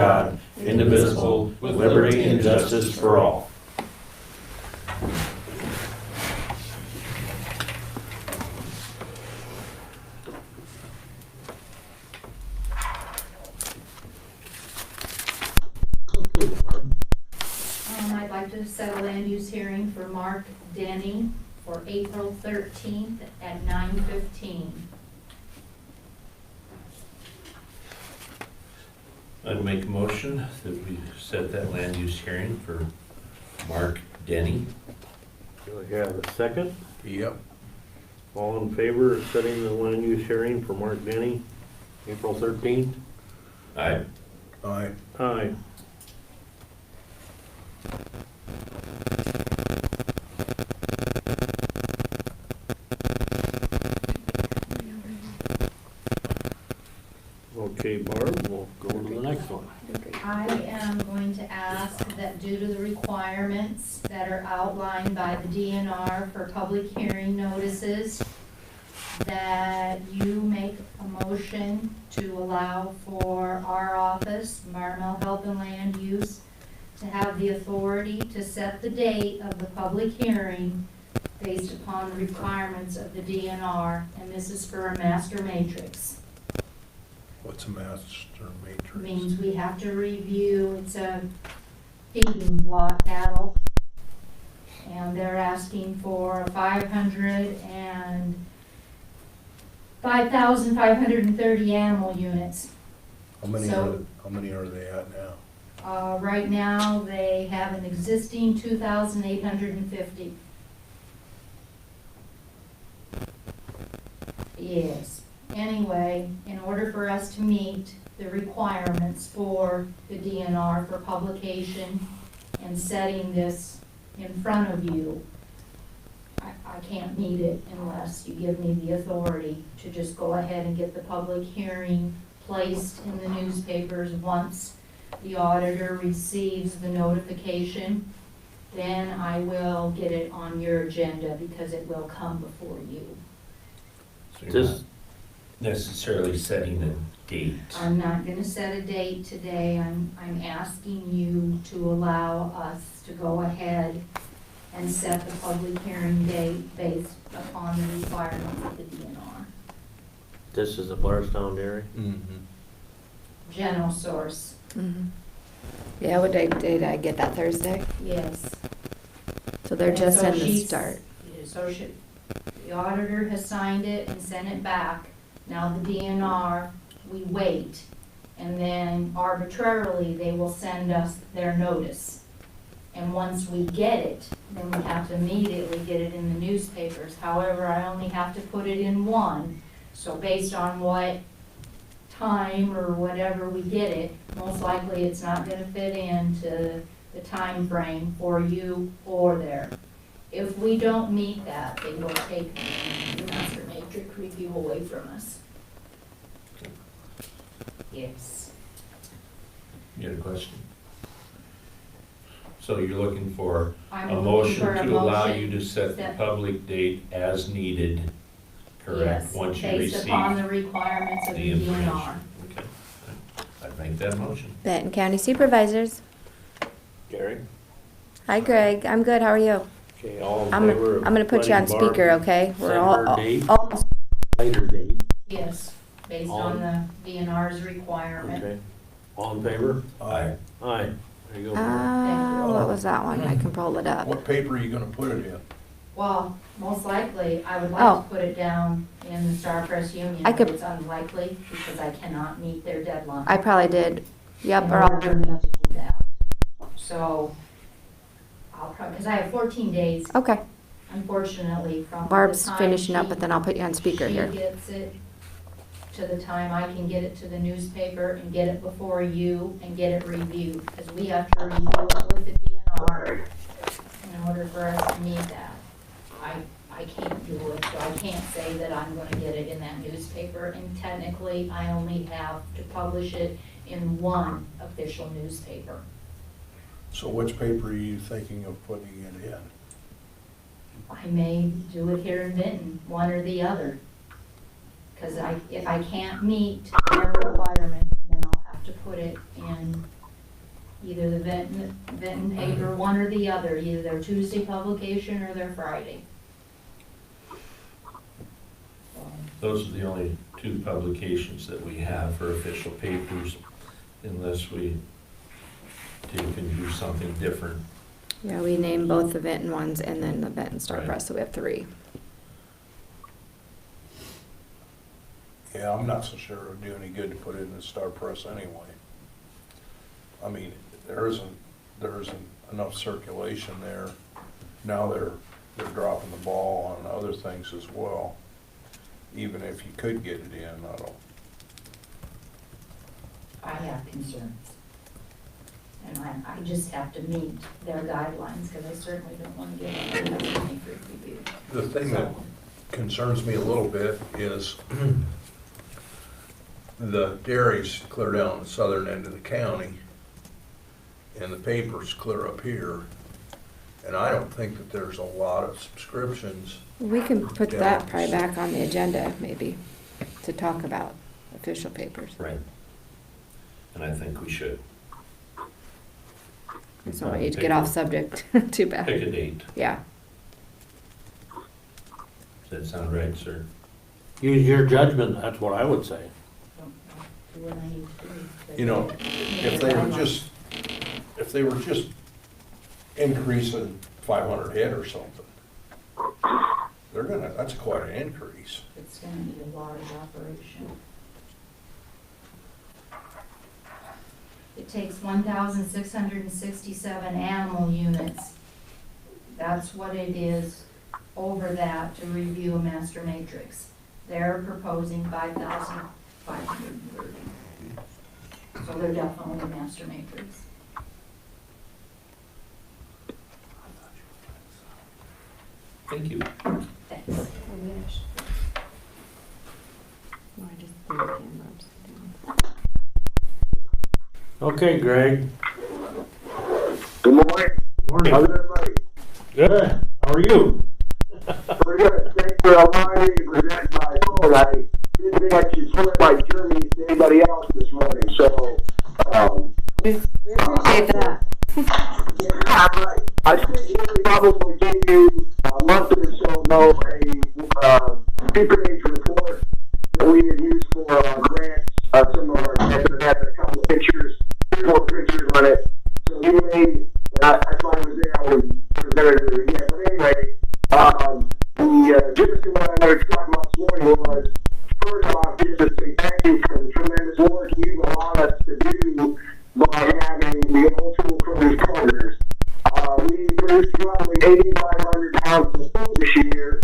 God, indivisible, with liberty and justice for all. I'd like to set a land use hearing for Mark Denny for April 13th at 9:15. I'd make a motion that we set that land use hearing for Mark Denny. Do I have a second? Yep. All in favor of setting the land use hearing for Mark Denny, April 13th? Aye. Aye. Aye. Okay, Barb, we'll go to the next one. I am going to ask that due to the requirements that are outlined by the DNR for public hearing notices, that you make a motion to allow for our office, Environmental Health and Land Use, to have the authority to set the date of the public hearing based upon the requirements of the DNR, and this is for a master matrix. What's a master matrix? Means we have to review, it's a feeding lot cattle, and they're asking for 5,530 animal units. How many So- are they at now? Right now, they have an existing 2,850. Yes. Anyway, in order for us to meet the requirements for the DNR for publication and setting this in front of you, I can't meet it unless you give me the authority to just go ahead and get the public hearing placed in the newspapers. Once the auditor receives the notification, then I will get it on your agenda because it will come before you. So you're This, not necessarily setting a date. I'm not gonna set a date today. I'm asking you to allow us to go ahead and set the public hearing date based upon the requirements of the DNR. this is the Blairstown dairy? Mm-hmm. General source, Yeah, what day did I get that Thursday? yes. So they're And just so in the she's- start. So the auditor has signed it and sent it back. Now the DNR, we wait, and then arbitrarily, they will send us their notice. And once we get it, then we have to immediately get it in the newspapers. However, I only have to put it in one. So based on what time or whatever we get it, most likely it's not gonna fit into the time frame for you or there. If we don't meet that, they will take the master matrix review away from us. Yes. You had a question? So you're looking for I'm a looking motion for a to allow motion you to set the that- public date as needed, correct? Yes, Once you based receive upon the requirements of the the information. DNR. Okay. I'd make that motion. Benton County Supervisors. Gary? Hi Greg, I'm good, how are you? Okay, all in I'm favor of gonna put you on letting Barb speaker, okay? We're set all, her date? almost, Later date. Yes, based On- on the DNR's requirement. Okay. All in favor? Aye. Aye. There you go. what was that one? I can pull it up. What paper are you gonna put it in? Well, most likely, I would Oh. like to put it down in the Star Press Union, I but could- it's unlikely because I cannot meet their deadline. I probably did. Yep, in or order I'll, for them to do that. So, I'll probably, because I have 14 days, okay. unfortunately, from the Barb's time finishing up, she- but then I'll put you on speaker here. She gets it to the time I can get it to the newspaper and get it before you and get it reviewed, because we have to review it with the DNR in order for us to meet that. I can't do it, so I can't say that I'm gonna get it in that newspaper, and technically, I only have to publish it in one official newspaper. So which paper are you thinking of putting it in? I may do it here in Benton, one or the other. Because if I can't meet their requirement, then I'll have to to put it in either the Benton paper, one or the other, either their Tuesday publication or their Friday. Those are the only two publications that we have for official papers, unless we can do something different. Yeah, we named both the Benton ones and then the Benton Star Right. Press, so we have 3. Yeah, I'm not so sure it would do any good to put it in the Star Press anyway. I mean, there isn't enough circulation there. Now they're dropping the ball on other things as well. Even if you could get it in, I have concerns. And I just have to meet their guidelines, because I certainly don't want to get into that money for review. The thing that concerns me a little bit is the dairies clear down the southern end of the county, and the papers clear up here. And I don't think that there's a lot of subscriptions. We can put that probably back on the agenda, maybe, to talk about official papers. Right. And I think we should I just don't want you to get off subject too bad. pick a date. Yeah. Does that sound right, sir? Use your judgment, that's what I would say. Don't do what I need to do. but- You know, if they were just increasing 500 head or something, that's quite an increase. It's gonna be a large operation. It takes 1,667 animal units. That's what it is over that to review a master matrix. They're proposing 5,530. So they're definitely a master matrix. Thank you. Thanks. Okay, Greg. Good morning. Morning. How's everybody? Good. How are you? Pretty good. Thanks for allowing me to present my phone. I didn't think I should split my journey to anybody else this morning, so, We appreciate that. yeah, right. I think we probably gave you a month or so ago a 2-page report that we had used for grants. Some of our grants that had a couple of pictures, 4 pictures on it. So you may, I thought it was there, I would present it again. But anyway, just what I wanted to talk about this morning was, first off, just to say thank you for the tremendous work you've allowed us to do by having the old school produce partners. We produced roughly 8,500 pounds of food this year.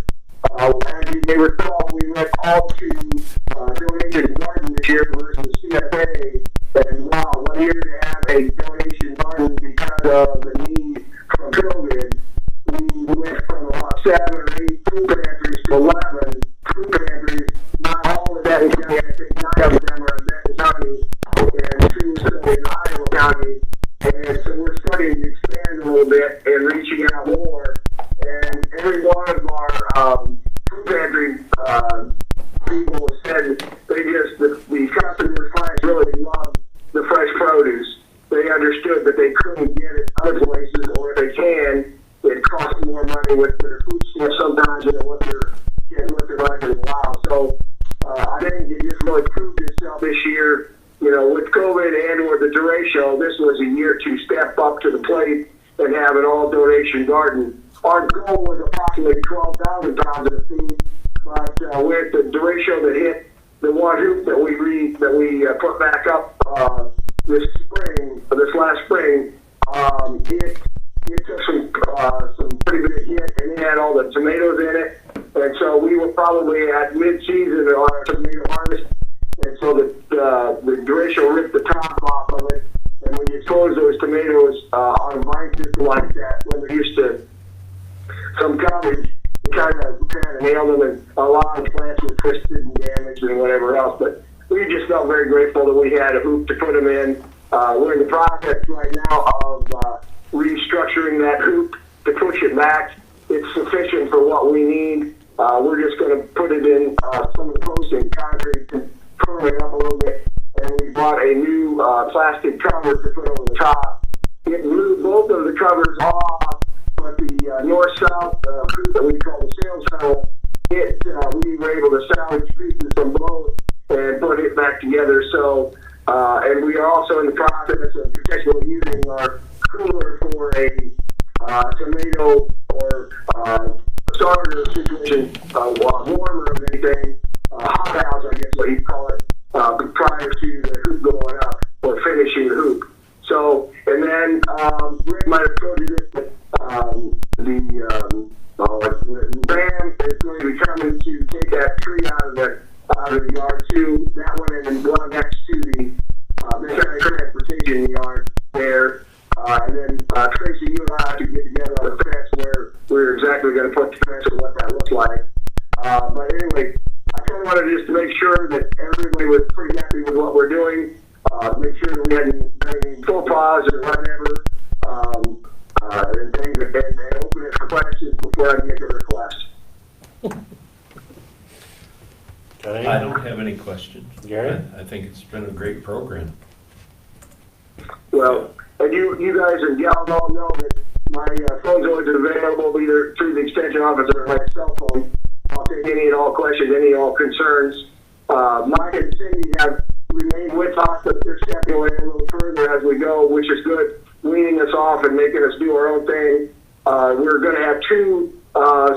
As you may recall, we went all to donation garden this year versus CFA. And wow, what a year to have a donation garden because of the need from COVID. We went from about 7 or 8 food pantries to 11 food pantries. Not all in Benton County, I think 9 of them are in Benton County and 2 in Iowa County. And so we're starting to expand a little bit and reaching out more. And every one of our food pantry people said the customers, clients really love the fresh produce. They understood that they couldn't get it other places, or if they can, it costs more money with their food stamps sometimes than what they're like to allow. So I think it just really proved itself this year. You know, with COVID and or the derecho, this was a year to step up to the plate and have an all donation garden. Our goal was approximately 12,000 pounds of feed, but with the derecho that hit the one hoop that we put back up this last spring, it took some pretty big hit, and it had all the tomatoes in it, and so we were probably at mid-season on our tomato harvest, and so the derecho ripped the top off of it, and when you expose those tomatoes on a vine system like that, when they're used to some coverage, it kind of nailed them, and a lot of plants were twisted and damaged and whatever else, but we just felt very grateful that we had a hoop to put them in. We're in the process right now of restructuring that hoop to push it back. It's sufficient for what we need. We're just going to put it in some of the posts in concrete to firm it up a little bit, and we bought a new plastic cover to put over the top. It blew both of the covers off, but the north-south group that we call the sales tunnel, we were able to salvage pieces from both and put it back together. So, and we are also in the process of potentially using our cooler for a tomato or starter situation, warmer of anything, hot house, I guess what you call it, prior to the hoop going up or finishing the hoop. So, and then Rick might have told you this, but the Ram is going to be coming to take that tree out of the yard too. That one and one next to the Benton County Transportation yard there. And then Tracy, you and I have to get together on the fence where we're exactly going to put the fence and what that looks like. But anyway, I kind of wanted just to make sure that everybody was pretty happy with what we're doing. Make sure that we hadn't any faux pas or whatever, and things, and open it for questions before I make a request. Okay. I don't have any questions. Gary? I think it's been a great program. Well, and you guys and gals all know that my phone's always available either through the extension office or my cell phone. I'll take any and all questions, any and all concerns. Mike and Cindy have remained with us, but they're stepping away a little further as we go, which is good, weaning us off and making us do our own thing. We're going to have 2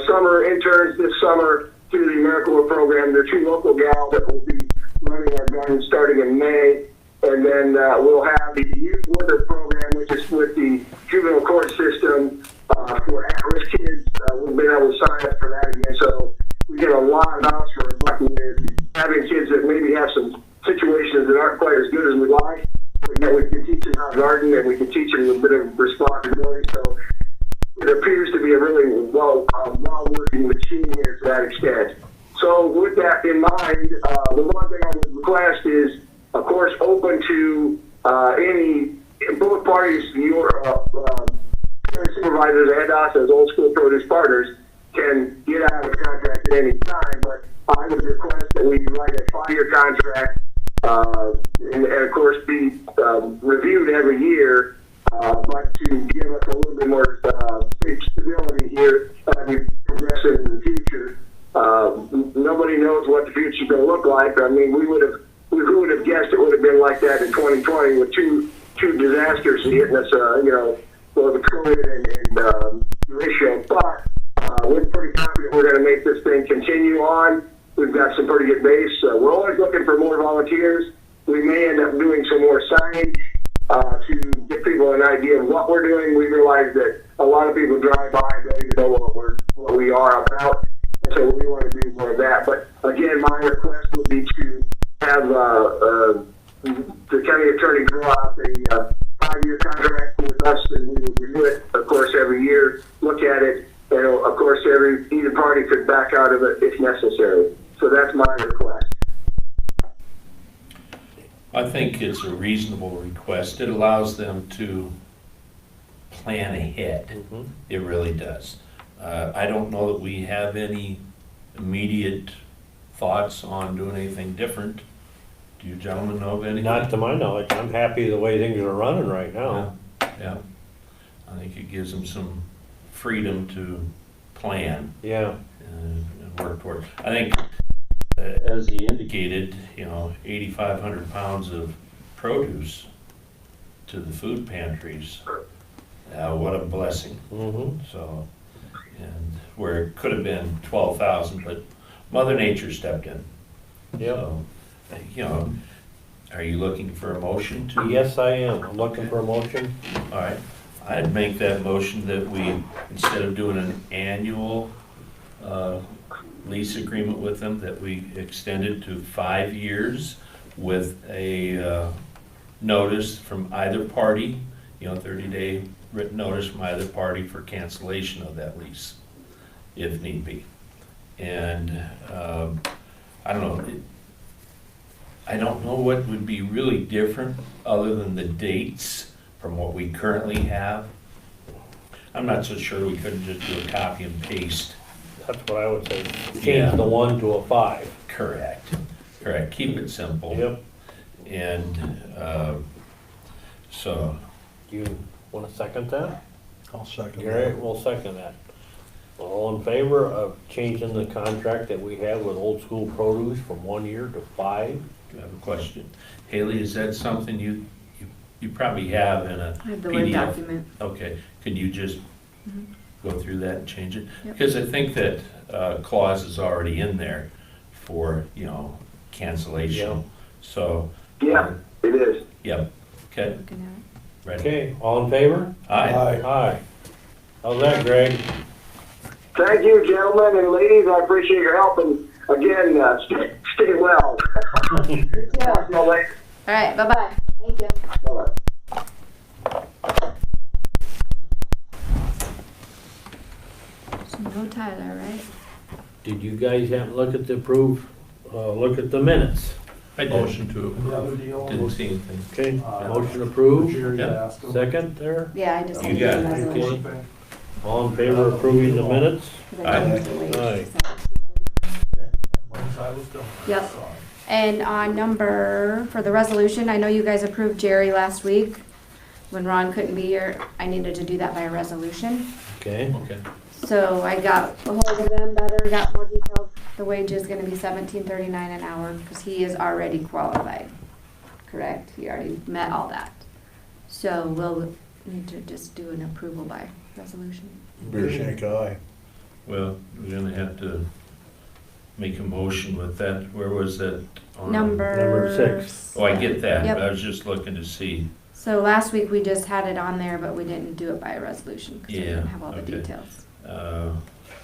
summer interns this summer through the AmeriCorps program. They're 2 local gals that will be running our garden starting in May. And then we'll have the youth worker program, which is with the juvenile court system for at-risk kids. We've been able to sign up for that again. So we get a lot of dollars for buck with having kids that maybe have some situations that aren't quite as good as we like. But yet we can teach them how to garden and we can teach them a bit of responsibility. So it appears to be a really well-working machine here to that extent. So with that in mind, the one thing I would request is, of course, open to both parties, your county supervisors and us as old school produce partners can get out of the contract at any time, but I would request that we write a 5-year contract and of course be reviewed every year, but to give us a little bit more stability here as we progress into the future. Nobody knows what the future is going to look like. I mean, who would have guessed it would have been like that in 2020 with two disasters hitting us, both the COVID and ratio. But we're pretty confident we're going to make this thing continue on. We've got some pretty good base. We're always looking for more volunteers. We may end up doing some more signage to give people an idea of what we're doing. We realize that a lot of people drive by and don't even know what we are about. And so we want to do more of that. But again, my request would be to have the county attorney draw out a 5-year contract with us, and we will review it, of course, every year, look at it, and of course, either party could back out of it if necessary. So that's my request. I think it's a reasonable request. It allows them to plan ahead. Mm-hmm. It really does. I don't know that we have any immediate thoughts on doing anything different. Do you gentlemen know of anything? Not to my knowledge. I'm happy the way things are running right now. Yeah. I think it gives them some freedom to plan Yeah. and work toward. I think, as he indicated, 8,500 pounds of produce to the food pantries. What a blessing. Mm-hmm. So, and where it could have been 12,000, but Mother Nature stepped in. Yep. So, are you looking for a motion to? Yes, I am. I'm looking for a motion. All right. I'd make that motion that we, instead of doing an annual lease agreement with them, that we extend it to 5 years with a notice from either party, 30-day written notice from either party for cancellation of that lease, if need be. And I don't know what would be really different other than the dates from what we currently have. I'm not so sure we couldn't just do a copy and paste. That's what I would say. Yeah. Change the 1 to a 5. Correct. Keep it simple. Yep. And, so, You wanna second that? I'll second Gary that. will second that. All in favor of changing the contract that we have with Old School Produce from 1 year to 5? I have a question. Haley, is that something you probably have in a I have the Word PDF? document. Okay, can you just Mhm. go through that and change it? Yep. Because I think that clause is already in there for, cancellation. Yeah. So. Yeah, it is. Yep, okay, Looking at ready? Okay, all in favor? Aye. Aye. How's that, Greg? Thank you, gentlemen and ladies. I appreciate your help, and again, stay well. it. Talk to you later. All right, bye-bye. Thank you. Bye-bye. So no Tyler, right? Did you guys have to look at look at the minutes? I did. Motion to approve. Didn't see anything. Okay, motion approved. Yeah. Second there? Yeah, I just You had to got do it. a resolution. Okay. All in favor of approving the minutes? 'Cause I changed the wage. Aye. Yep. And on for the resolution, I know you guys approved Jerry last week. When Ron couldn't be here, I needed to do that by a resolution. Okay, Okay, So I got a hold of them better, got more details. The wage is gonna be $17.39 an hour, because he is already qualified. Correct? He already met all that. So we'll need to just do an approval by resolution. Beer shank aye. well, we're gonna have to make a motion with that. Where was that? on? Number 6. Oh, I get that, Yep. but I was just looking to see. So last week, we just had it on there, but we didn't do it by a resolution, because we Yeah, didn't have all the okay. details.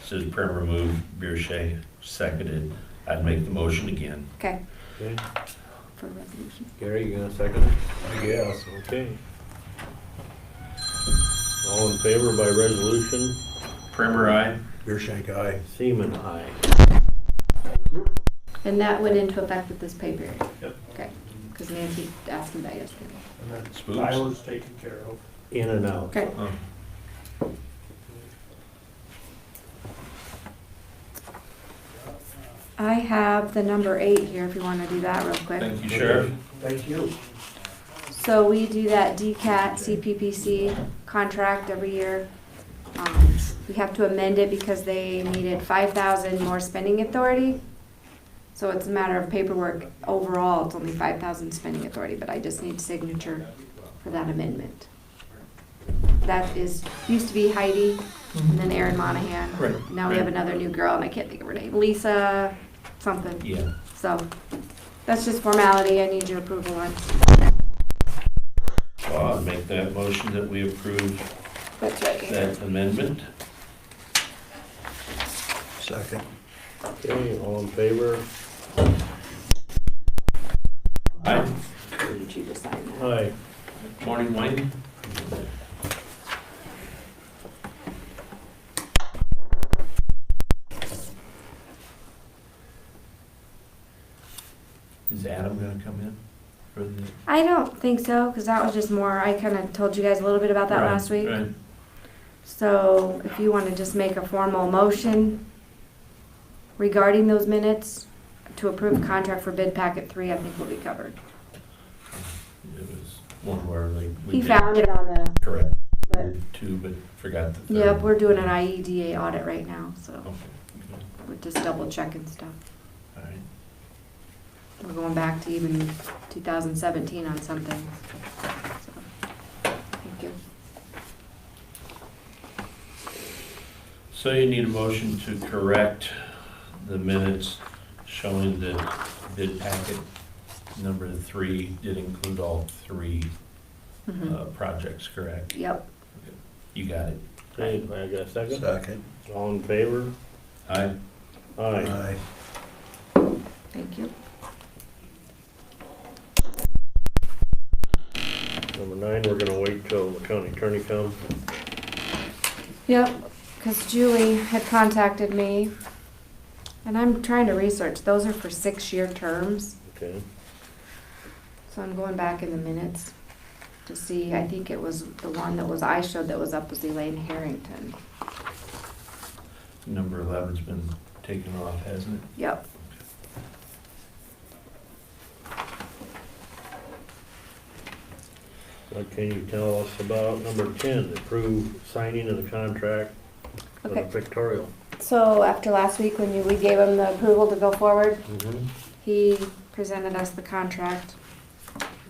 Says Primer moved, Beershay seconded. I'd make the motion again. Okay, Okay, for resolution. Gary, you gonna second it? I guess. Okay. All in favor by resolution? Primer, aye? Beer shank aye. Seaman, aye. And that went into effect with this pay period? Yep. Okay, because Nancy asked me that yesterday. And then Spooks. Tyler's taken care of. In and out. Okay, Oh, I have the number 8 here, if you want to do that real quick. Thank you, Sheriff. Thank you. So we do that DCAT CPPC contract every year. We have to amend it because they needed 5,000 more spending authority. So it's a matter of paperwork. Overall, it's only 5,000 spending authority, but I just need signature for that amendment. That used to be Heidi and then Erin Monahan. Right, Now we have right. another new girl and I can't think of her name. Lisa something. Yeah, So that's just formality. I need your approval on. so I'll make that motion that we approve That's right here. that amendment. Second. Okay, all in favor? Aye. Need you to sign that. Aye. Morning, Wayne. Is Adam gonna come in for the? I don't think so, because that was just more, I kind of told you guys a little bit about that Right, last week. Right. So if you want to just make a formal motion regarding those minutes to approve contract for bid packet 3, I think will be covered. It was one where like. we He did- found it on the, Correct. but, Two, but forgot the third. yep, we're doing an IEDA audit right now, so Okay, we're just double checking stuff. all right. We're going back to even 2017 on some things. So, thank you. So you need a motion to correct the minutes showing that bid packet number 3 did include all 3 projects, correct? Yep. You got it. Okay, I got a second? Second. All in favor? Aye. Aye. Thank you. Number 9, we're gonna wait till the county attorney comes. Yep, because Julie had contacted me, and I'm trying to research. Those are for 6-year terms, Okay. so I'm going back in the minutes to see. I think it was the one I showed that was up was Elaine Harrington. Number 11's been taken off, hasn't it? Yep. What can you tell us about number 10, approve signing of the contract for the Okay. pictorial? So after last week, when we gave him the approval to go forward, Mm-hmm. he presented us the contract.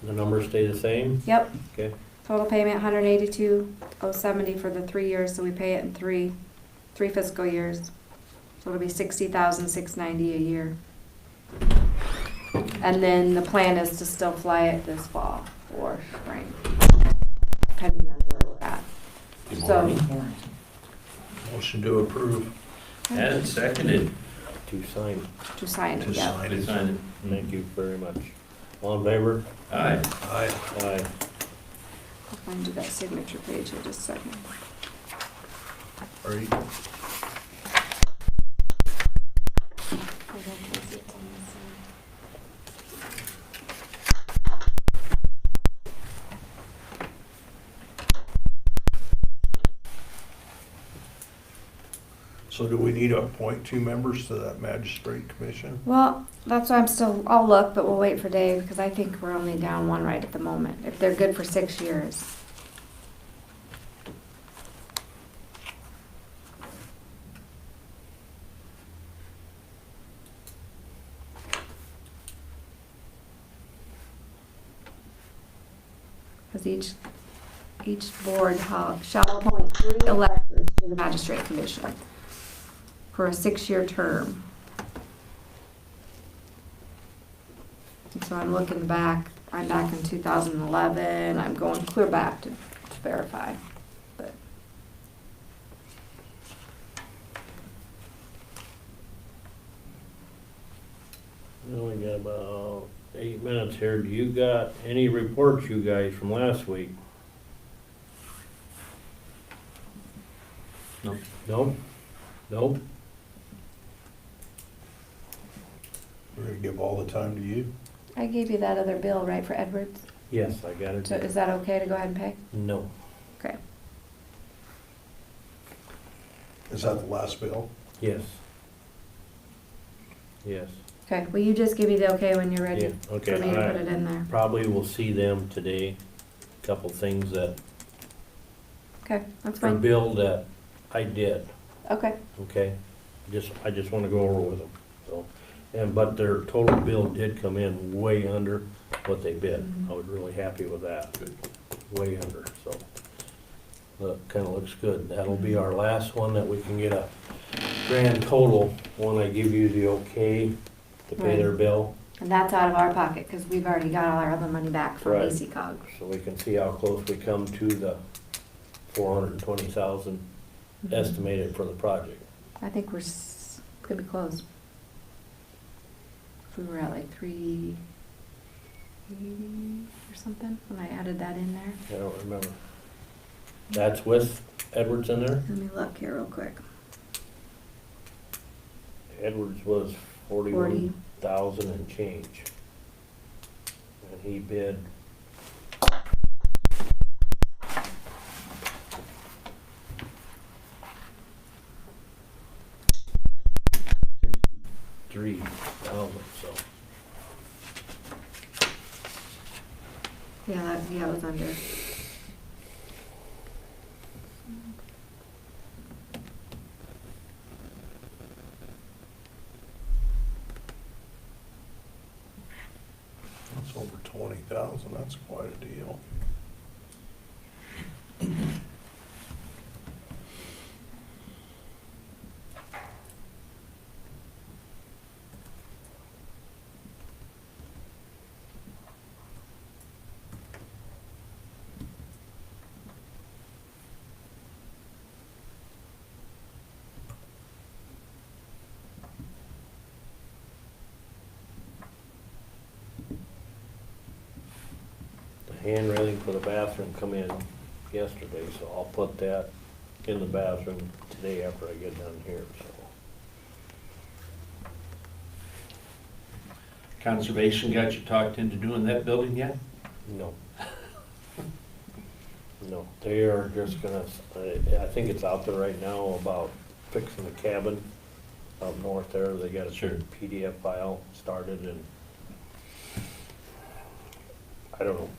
The numbers stay the same? Yep, Okay. total payment 182,070 for the 3 years, so we pay it in three fiscal years. So it'll be 60,690 a year. And then the plan is to still fly it this fall or spring, depending on where we're at. Good So- morning. Motion to approve. And seconded. To sign. To sign To it, yeah. sign. To sign it. Thank you very much. All in favor? Aye. Aye. Aye. I'll find you that signature page in just a second. Are you, so do we need to appoint 2 members to that magistrate commission? Well, that's why I'll look, but we'll wait for Dave, because I think we're only down one right at the moment, if they're good for 6 years. Because each board shall appoint 3 electors to the magistrate commission for a 6-year term. And so I'm looking back, I'm back in 2011, I'm going clear back to verify, but. We only got about 8 minutes here. Do you got any reports, you guys, from last week? No. Nope. Nope. We're gonna give all the time to you? I gave you that other bill, right, for Edwards? Yes, I got it. So is that okay to go ahead and pay? No. Okay. Is that the last bill? Yes. Yes. Okay, will you just give me the okay when you're Yeah, ready okay. for me to I put it in there? probably will see them today. Couple things that, Okay, that's for a fine. bill that I did, Okay, okay? I just wanna go over with them, so. But their total bill did come in way under what they bid. Mhm. I was really happy with that. Way under, so. That kinda looks good. That'll be our last one that we can get a grand total when I give you the okay to pay their Right. bill. and that's out of our pocket, because we've already got all our other money back from Right. AC cog. So we can see how close we come to the 420,000 estimated for the project. I think could be close. If we were at like 380 or something, when I added that in there. I don't remember. That's with Edwards in there? Let me look here real quick. Edwards was 41,000 and change. And he bid $3,000, so. Yeah, it was under. That's over 20,000, that's quite a deal. The hand railing for the bathroom come in yesterday, so I'll put that in the bathroom today after I get done here, so. Conservation got you talked into doing that building yet? No. No, they are just gonna, I think it's out there right now about fixing the cabin up north there. They got a Sure. PDF file started and I don't know.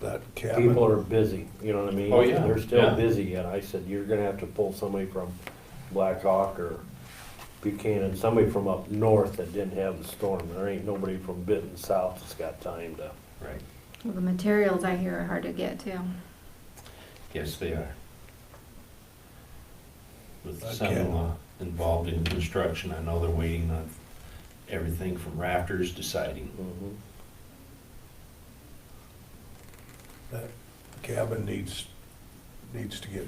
That People cabin, are busy, you know what I mean? Oh, yeah, They're still yeah. busy, and I said, you're gonna have to pull somebody from Black Hawk or Buchanan, somebody from up north that didn't have the storm. There ain't nobody from Benton South that's got time to. Right. Well, the materials I hear are hard to get too. Yes, they are. With the Okay. son-in-law involved in construction, I know they're waiting on everything from rafters to siding. that cabin needs to get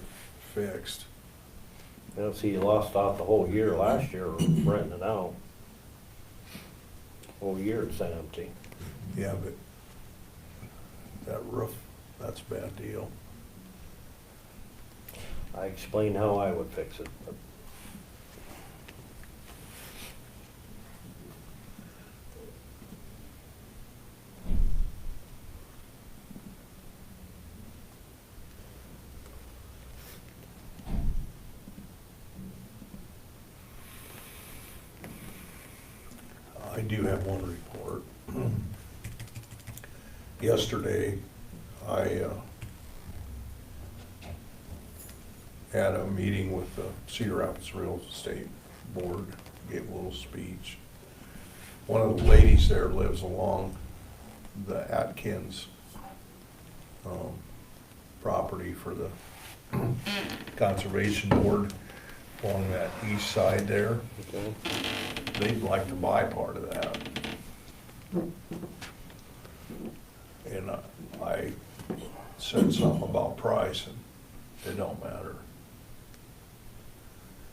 fixed. You know, see, you lost out the whole year last year renting it out. Whole year it's empty. Yeah, but that roof, that's a bad deal. I explained how I would fix it, but I do have one report. Yesterday, I had a meeting with the Cedar Rapids Real Estate Board, gave a little speech. One of the ladies there lives along the Atkins property for the Conservation Board along that east side there. okay. They'd like to buy part of that. And I said something about price, and it don't matter.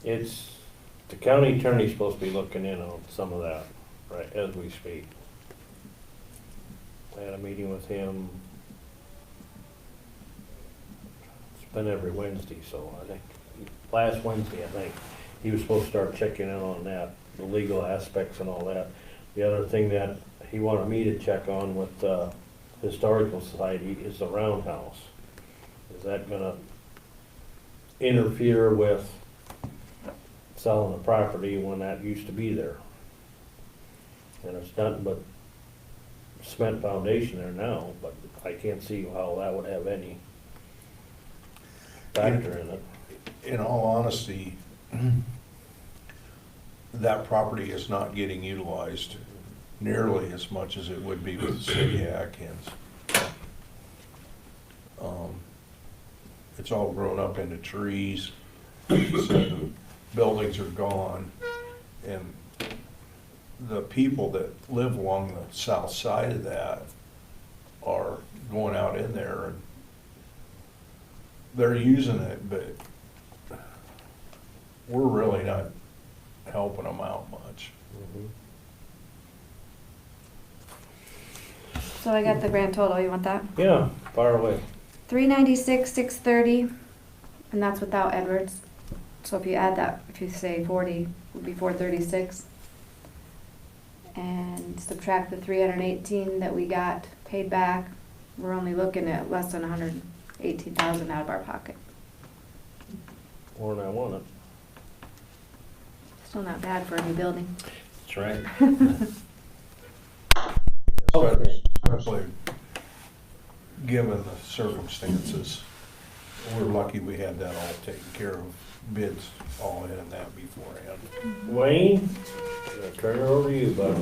It's, the county attorney's supposed to be looking in on some of that, right, as we speak. I had a meeting with him. It's been every Wednesday, so I think, last Wednesday, I think, he was supposed to start checking in on that, the legal aspects and all that. The other thing that he wanted me to check on with the Historical Society is the roundhouse. Is that gonna interfere with selling the property when that used to be there? And it's nothing but cement foundation there now, but I can't see how that would have any factor in it. In all honesty, that property is not getting utilized nearly as much as it would be with the city of Atkins. It's all grown up into trees, so the buildings are gone, and the people that live along the south side of that are going out in there and they're using it, but we're really not helping them out much. So I got the grand total, you want that? Yeah, far away. 396, 630, and that's without Edwards. So if you add that, if you say 40, it would be 436. And subtract the 318 that we got paid back, we're only looking at less than 118,000 out of our pocket. More than I wanted. Still not bad for a new building. That's right. Especially given the circumstances. We're lucky we had that all taken care of, bids all in and that beforehand. Wayne, I'm gonna turn it over to you, bud.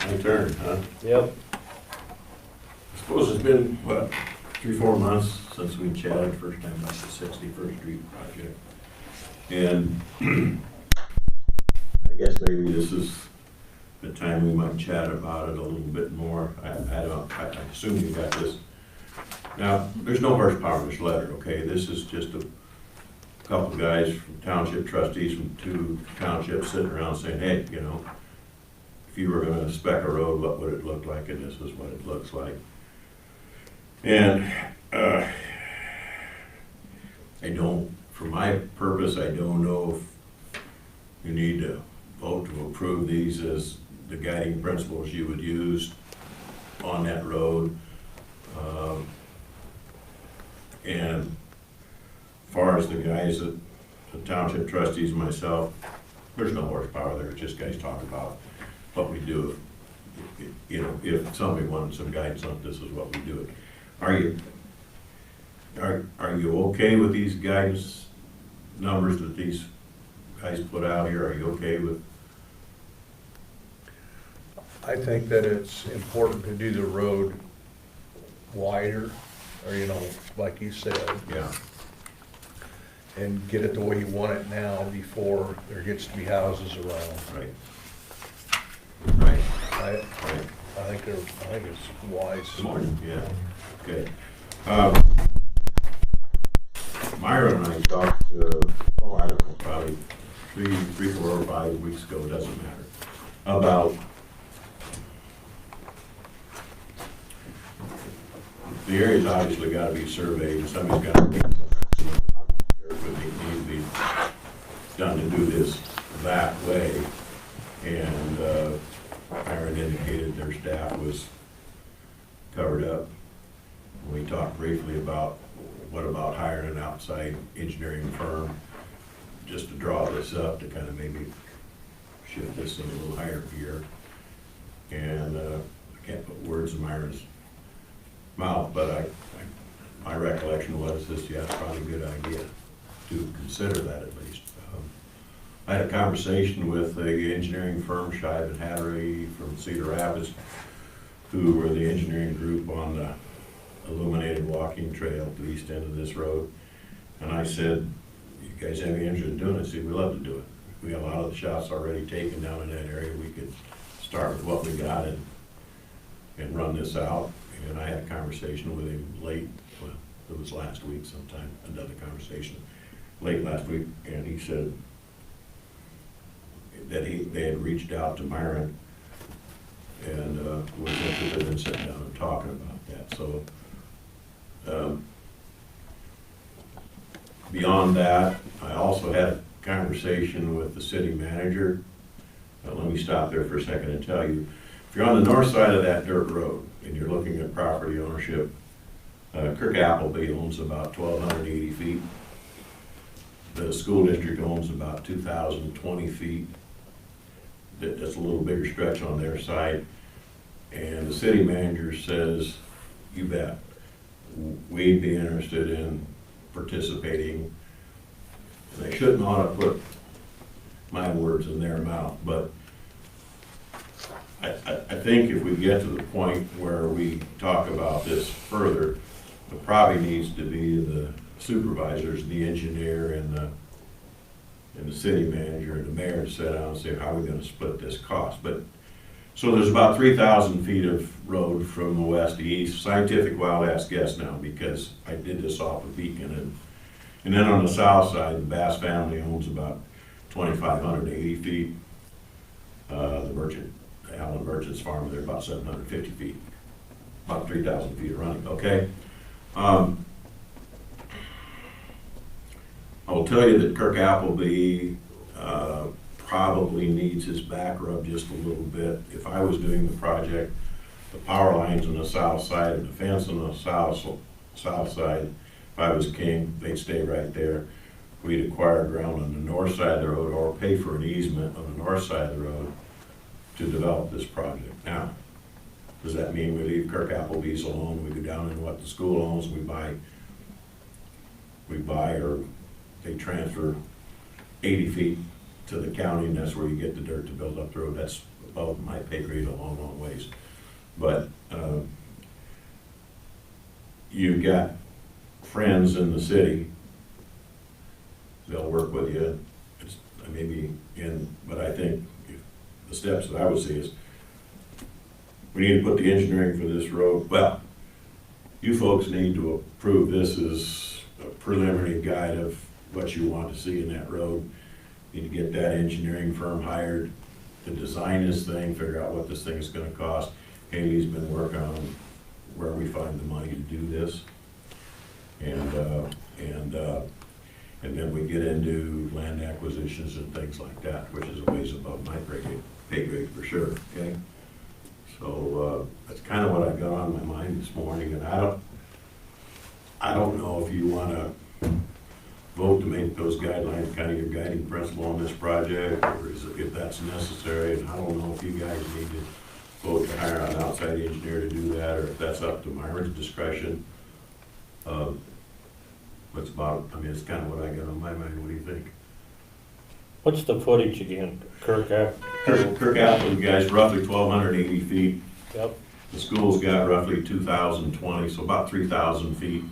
My turn, huh? Yep. I suppose it's been, what, 3-4 months since we chatted first time about the 61st Street project. And I guess maybe this is the time we might chat about it a little bit more. I assume you got this. Now, there's no horsepower in this letter, okay? This is just a couple guys from township trustees from 2 townships sitting around saying, hey, you know, if you were gonna spec a road, what would it look like? And this is what it looks like. And I don't, for my purpose, I don't know if you need to vote to approve these as the guiding principles you would use on that road. And as far as the guys that, the township trustees and myself, there's no horsepower there, it's just guys talking about what we do if, you know, if somebody wanted some guidance on this is what we do it. Are you, are you okay with these guidance numbers that these guys put out here? Are you okay with? I think that it's important to do the road wider, or, you know, like you said, Yeah. and get it the way you want it now before there gets to be houses around. Right. Right. I Right. think it's wise. Smart, yeah, okay. Myra and I talked, oh, I don't know, probably three, 4 or 5 weeks ago, doesn't matter, about the area's obviously gotta be surveyed, and somebody's gotta be, need to be done to do this that way. And, Myron indicated their staff was covered up. We talked briefly about, what about hiring an outside engineering firm just to draw this up, to kind of maybe shift this in a little higher gear. And, I can't put words in Myron's mouth, but my recollection was this, yeah, it's probably a good idea to consider that at least. I had a conversation with the engineering firm, Shive and Hattery from Cedar Rapids, who were the engineering group on the illuminated walking trail at the east end of this road. And I said, you guys have any interest in doing it? I said, we'd love to do it. We got a lot of the shots already taken down in that area. We could start with what we got and run this out. And I had a conversation with him late, well, it was last week sometime, another conversation, late last week, and he said that they had reached out to Myron and was interested in sitting down and talking about that. So beyond that, I also had a conversation with the city manager. Let me stop there for a second and tell you, if you're on the north side of that dirt road and you're looking at property ownership, Kirk Appleby owns about 1,280 feet. The school district owns about 2,020 feet. That's a little bigger stretch on their side. And the city manager says, you bet, we'd be interested in participating. And I shouldn't ought to put my words in their mouth, but I think if we get to the point where we talk about this further, it probably needs to be the supervisors, the engineer, and the city manager and the mayor to sit down and say, how are we gonna split this cost? But, so there's about 3,000 feet of road from the west to east. Scientific wild ass guess now, because I did this off of Beacon. And then on the south side, the Bass family owns about 2,580 feet. The Allen Merchant's farm, they're about 750 feet. About 3,000 feet of running, okay? I will tell you that Kirk Appleby probably needs his back rubbed just a little bit. If I was doing the project, the power lines on the south side and the fence on the south side, if I was king, they'd stay right there. We'd acquire ground on the north side of the road or pay for an easement on the north side of the road to develop this project. Now, does that mean we leave Kirk Appleby's alone? We go down in what the school owns, we buy or they transfer 80 feet to the county, and that's where you get the dirt to build up the road. That's above my pay grade a long, long ways. But you've got friends in the city, they'll work with you. It's maybe but I think the steps that I would see is we need to put the engineering for this road. Well, you folks need to approve this as a preliminary guide of what you want to see in that road. You need to get that engineering firm hired to design this thing, figure out what this thing is gonna cost. Haley's been working on where we find the money to do this. And then we get into land acquisitions and things like that, which is a ways above my pay grade for sure, okay? So, that's kind of what I've got on my mind this morning, and I don't know if you wanna vote to make those guidelines kind of your guiding principle on this project, or if that's necessary, and I don't know if you guys need to vote to hire an outside engineer to do that, or if that's up to Myron's discretion. That's about, I mean, it's kind of what I got on my mind. What do you think? What's the footage again, Kirk? Kirk Apple, guys, roughly 1,280 feet. Yep. The school's got roughly 2,020, so about 3,000 feet.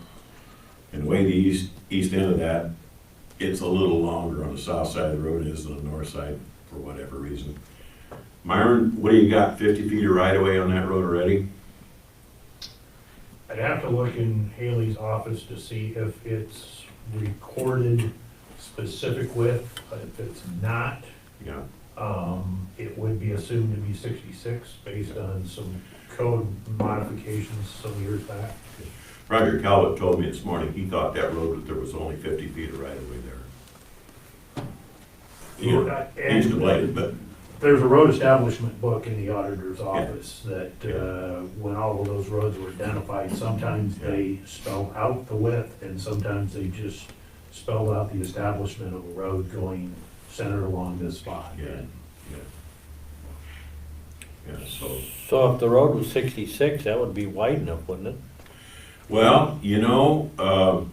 And the way the east end of that, it's a little longer on the south side of the road than it is on the north side, for whatever reason. Myron, what do you got, 50 feet of right-of-way on that road already? I'd have to look in Haley's office to see if it's recorded specific width. If it's not, Yeah. it would be assumed to be 66 based on some code modifications some years back. Roger Calvert told me this morning, he thought that road, that there was only 50 feet of right-of-way there. He's to blame, but There's a road establishment book in the auditor's office that, when all of those roads were identified, sometimes they spelled out the width and sometimes they just spelled out the establishment of a road going centered along this spot. yeah. Yeah, so, So if the road was 66, that would be wide enough, wouldn't it? well, you know, I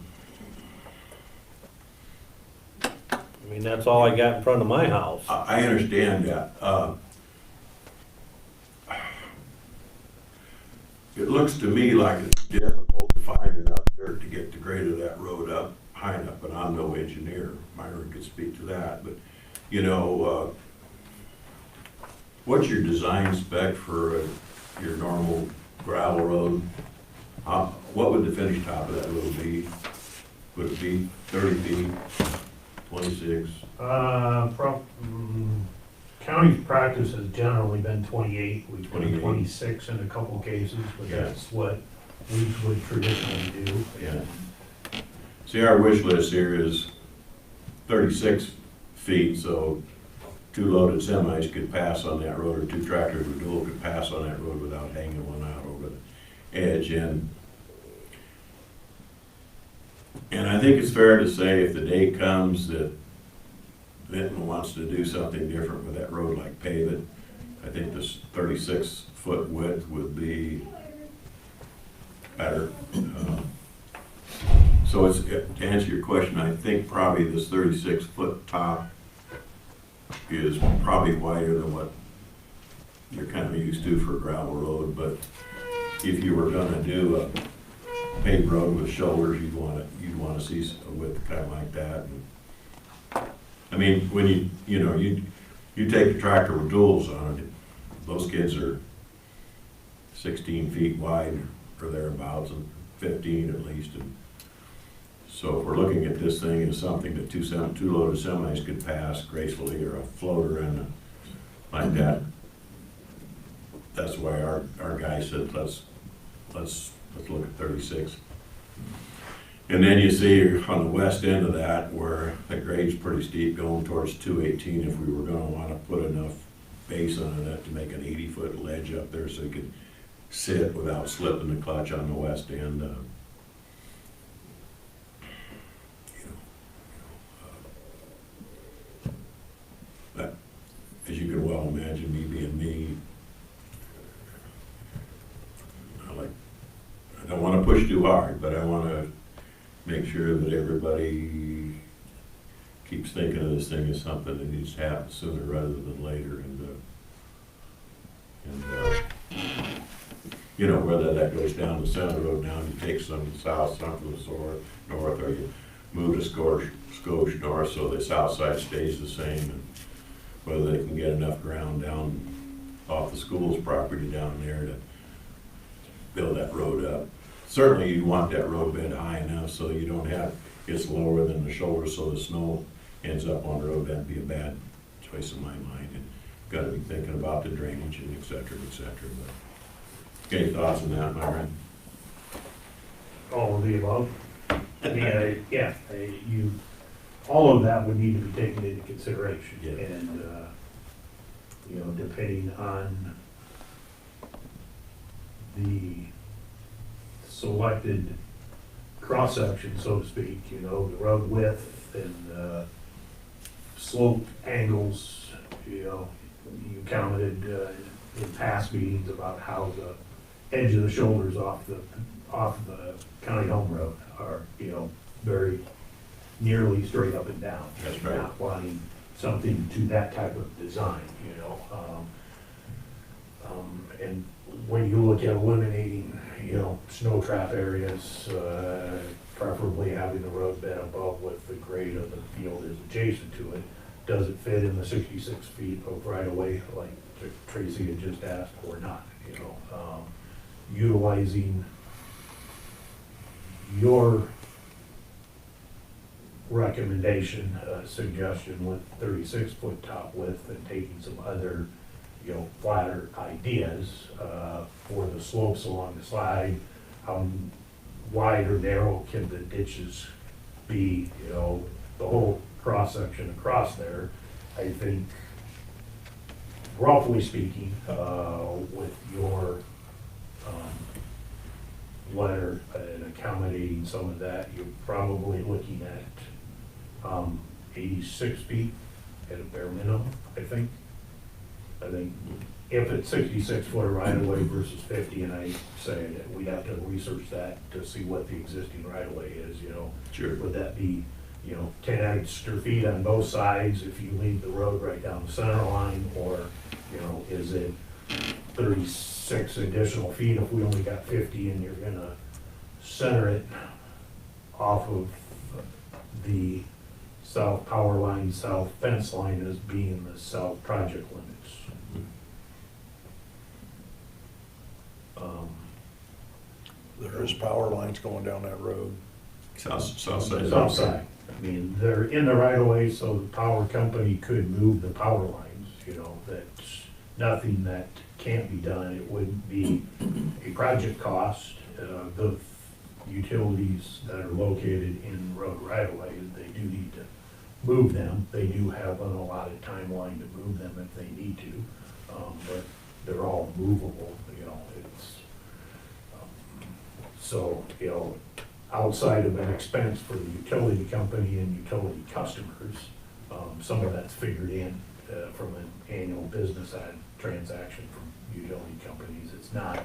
mean, that's all I got in front of my house. I understand that. It looks to me like it's difficult to find enough dirt to get the grade of that road up high enough, but I'm no engineer. Myron could speak to that, but, you know, what's your design spec for your normal gravel road? What would the finished top of that road be? Would it be 30 feet, 26? County practice has generally been 28, we've done 28. 26 in a couple cases, but Yeah. that's what we would traditionally do. Yeah. See, our wish list here is 36 feet, so 2 loaded semis could pass on that road, or 2 tractors with dual could pass on that road without hanging one out over the edge. And I think it's fair to say if the day comes that Benton wants to do something different with that road, like pave it, I think this 36-foot width would be better. So it's, to answer your question, I think probably this 36-foot top is probably wider than what you're kind of used to for a gravel road, but if you were gonna do a paved road with shoulders, you'd wanna see a width kind of like that. And, I mean, when you take a tractor with duals on it, those kids are 16 feet wide or thereabouts, and 15 at least. And so if we're looking at this thing as something that 2 loaded semis could pass gracefully, or a floater and like that, that's why our guy said, let's look at 36. And then you see on the west end of that where the grade's pretty steep going towards 218, if we were gonna wanna put enough base on it to make an 80-foot ledge up there so you could sit without slipping the clutch on the west end. But as you can well imagine, me being me, I don't wanna push too hard, but I wanna make sure that everybody keeps thinking of this thing as something that needs to happen sooner rather than later. You know, whether that goes down the center road now, you take some to the south, some to the north, or you move to Scotia north so the south side stays the same, and whether they can get enough ground down off the school's property down there to build that road up. Certainly you want that road bed high enough so you don't have, it's lower than the shoulder so the snow ends up on the road. That'd be a bad choice in my mind. And gotta be thinking about the drainage and et cetera, et cetera. But any thoughts on that, Myron? All of the above. All of that would need to be taken into consideration. Yeah. And, depending on the selected cross-section, so to speak, the road width and slope angles, you counted in past meetings about how the edge of the shoulders off the county home road are, you know, very nearly straight up and down. That's right. Not wanting something to that type of design, you know. And when you look at eliminating, you know, snow trap areas, preferably having the road bed above what the grade of the field is adjacent to it, does it fit in the 66 feet of right of way like Tracy had just asked or not, you know? Utilizing your recommendation, suggestion with 36-foot top width and taking some other, you know, flatter ideas for the slopes along the side. How wide or narrow can the ditches be, you know, the whole cross-section across there. I think, roughly speaking, with your letter and accommodating some of that, you're probably looking at 86 feet at a bare minimum, I think. I think if it's 66 foot right of way versus 50, and I say that we'd have to research that to see what the existing right of way is, you know. Sure. Would that be, you know, 10 extra feet on both sides if you leave the road right down the center line, or, you know, is it 36 additional feet if we only got 50 and you're gonna center it off of the south power line, south fence line as being the south project limits? There is power lines going down that road. South side. South side. I mean, they're in the right of way, so the power company could move the power lines, you know, that's nothing that can't be done. It wouldn't be a project cost. The utilities that are located in road right of way, they do need to move them. They do have an allotted timeline to move them if they need to, but they're all movable, you know, it's, so, you know, outside of an expense for the utility company and utility customers, some of that's figured in from an annual business transaction from utility companies. It's not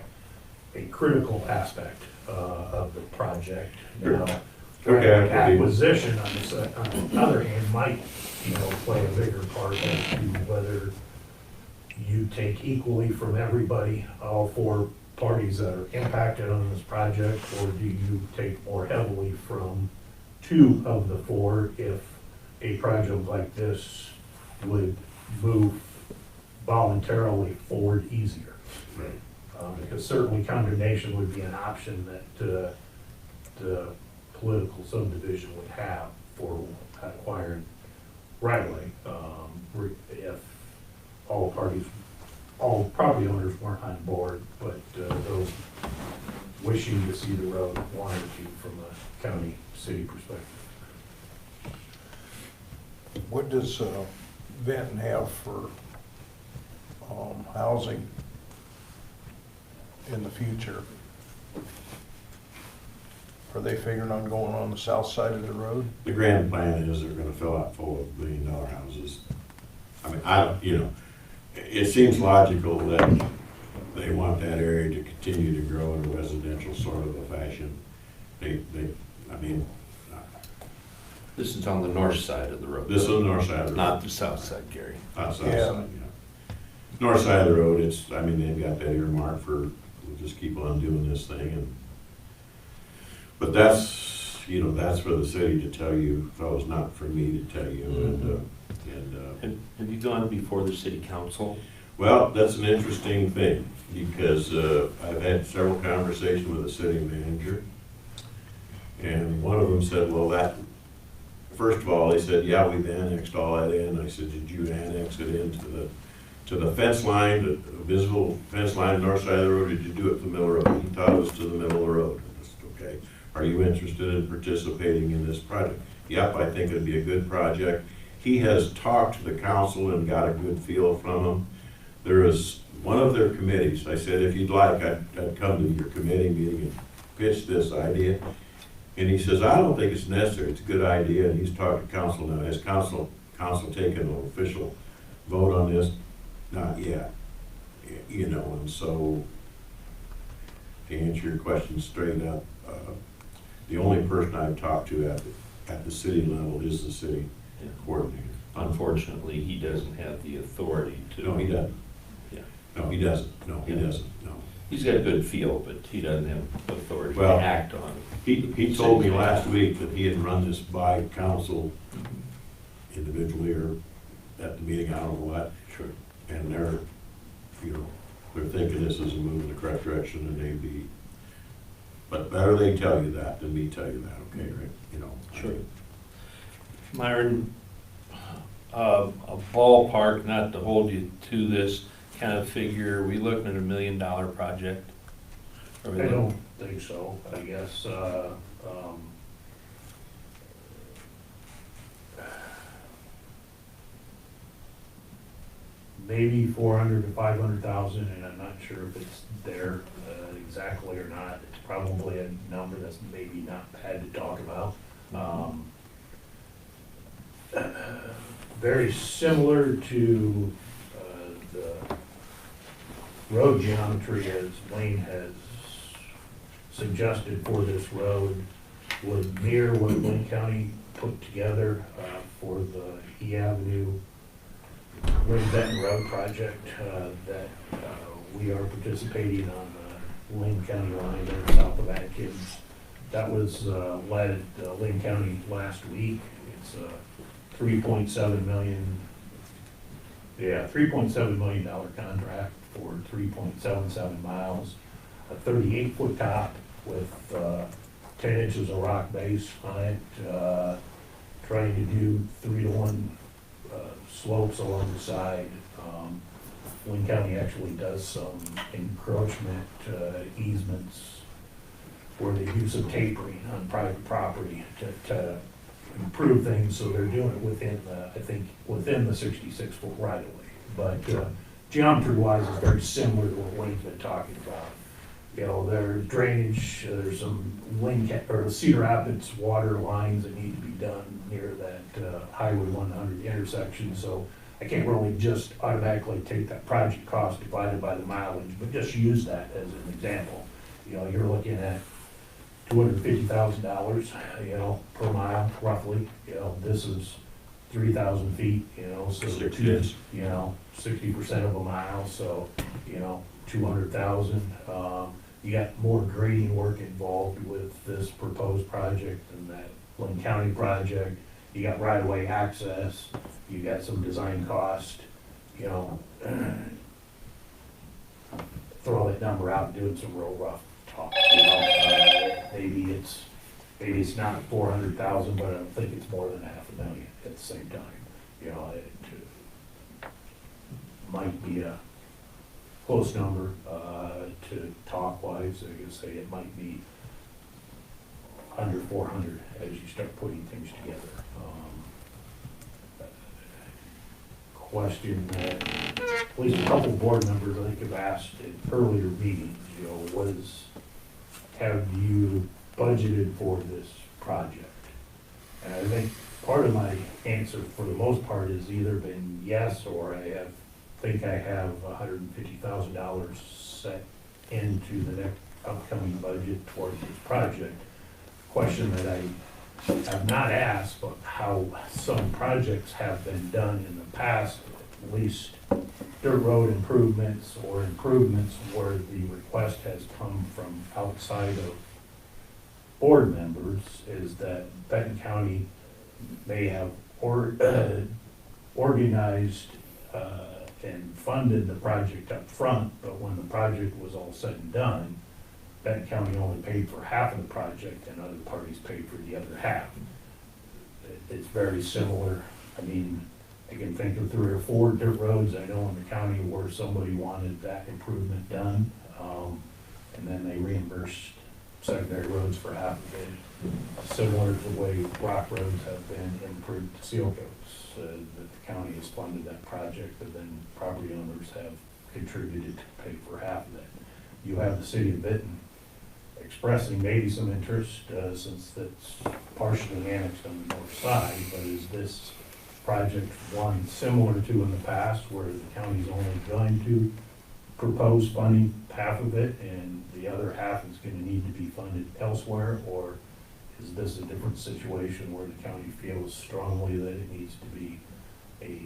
a critical aspect of the project. Now, Okay. acquisition on the other hand might, you know, play a bigger part as to whether you take equally from everybody, all four parties that are impacted on this project, or do you take more heavily from two of the four if a project like this would move voluntarily forward easier? Because certainly condemnation would be an option that the political subdivision would have for acquiring right away, if all parties, all property owners weren't on board, but those wishing to see the road wanted to from a county, city perspective. What does Benton have for housing in the future? Are they figuring on going on the south side of the road? The grand plan is they're gonna fill out full of $1 billion houses. I mean, you know, it seems logical that they want that area to continue to grow in a residential sort of a fashion. I mean, This is on the north side of the road. this is the north side of the road. Not the south side, Gary. Not south Yeah. side, yeah. North side of the road, it's, I mean, they've got that earmarked for, we'll just keep on doing this thing, and, but that's, you know, that's for the city to tell you, fellas, not for me to tell you, Have you gone before the city council? well, that's an interesting thing, because, I've had several conversations with the city manager, and one of them said, well, that, first of all, they said, yeah, we've annexed all that in. I said, did you annex it into the fence line, the visible fence line, north side of the road, or did you do it from the middle of the road? He thought it was to the middle of the road. I said, okay, are you interested in participating in this project? Yep, I think it'd be a good project. He has talked to the council and got a good feel from them. There is one of their committees, I said, if you'd like, I'd come to your committee meeting and pitch this idea. And he says, I don't think it's necessary, it's a good idea, and he's talked to council now. Has council taken an official vote on this? Not yet. You know, and so, to answer your question straight up, the only person I've talked to at the city level is the city Yeah. coordinator. Unfortunately, he doesn't have the authority to. No, he doesn't. Yeah. No, he doesn't. No, he Yeah. doesn't. No. He's got a good feel, but he doesn't have authority to Well, act on it. He told me last week that he had run this by council individually or at the meeting, I don't know what, Sure. and they're, you know, they're thinking this is a move in the correct direction and they be, but better they tell you that than me tell you that, okay, Rick? You know. Sure. Myron, a ballpark, not to hold you to this kind of figure, are we looking at $1 million project? Are we I looking- don't think so, I guess, maybe 400 to 500,000, and I'm not sure if it's there exactly or not. It's probably a number that's maybe not bad to talk about. Very similar to the road geometry as Wayne has suggested for this road would mirror what Benton County put together for the E Avenue Lynn Benton Road project that we are participating on the Lynn County line there south of Atkins. That was led at Lynn County last week. It's a $3.7 million contract for 3.77 miles, a 38-foot top with 10 inches of rock base on it, trying to do 3-to-1 slopes along the side. Lynn County actually does some encroachment easements where they do some tapering on private property to improve things, so they're doing it within the, I think, within the 66-foot right of way. But geometry-wise, it's very similar to what Wayne's been talking about. You know, there's drainage, there's some Cedar Rapids water lines that need to be done near that Highway 100 intersection, so I can't really just automatically take that project cost divided by the mileage, but just use that as an example. You know, you're looking at $250,000, you know, per mile roughly. You know, this is 3,000 feet, you know, so 6 years. you know, 60% of a mile, so, you know, 200,000. You got more grading work involved with this proposed project than that Lynn County project. You got right-of-way access, you got some design cost, you know. Throw that number out and doing some real rough talk, you know. Maybe it's not 400,000, but I think it's more than $500,000 at the same time. You know, it might be a close number to talk wise. I guess say it might be under 400 as you start putting things together. Question that at least a couple board members I think have asked in earlier meetings, you know, have you budgeted for this project? And I think part of my answer for the most part has either been yes, or I think I have $150,000 set into the next upcoming budget towards this project. Question that I have not asked, but how some projects have been done in the past, at least dirt road improvements or improvements where the request has come from outside of board members, is that Benton County may have organized and funded the project up front, but when the project was all said and done, Benton County only paid for half of the project and other parties paid for the other half. It's very similar. I mean, I can think of 3 or 4 dirt roads I know in the county where somebody wanted that improvement done, and then they reimbursed secondary roads for half of it. Similar to the way rock roads have been improved to seal coats, that the county has funded that project, and then property owners have contributed to pay for half of it. You have the city of Benton expressing maybe some interest, since that's partially annexed on the north side, but is this project one similar to in the past where the county's only going to propose funding half of it and the other half is gonna need to be funded elsewhere? Or is this a different situation where the county feels strongly that it needs to be a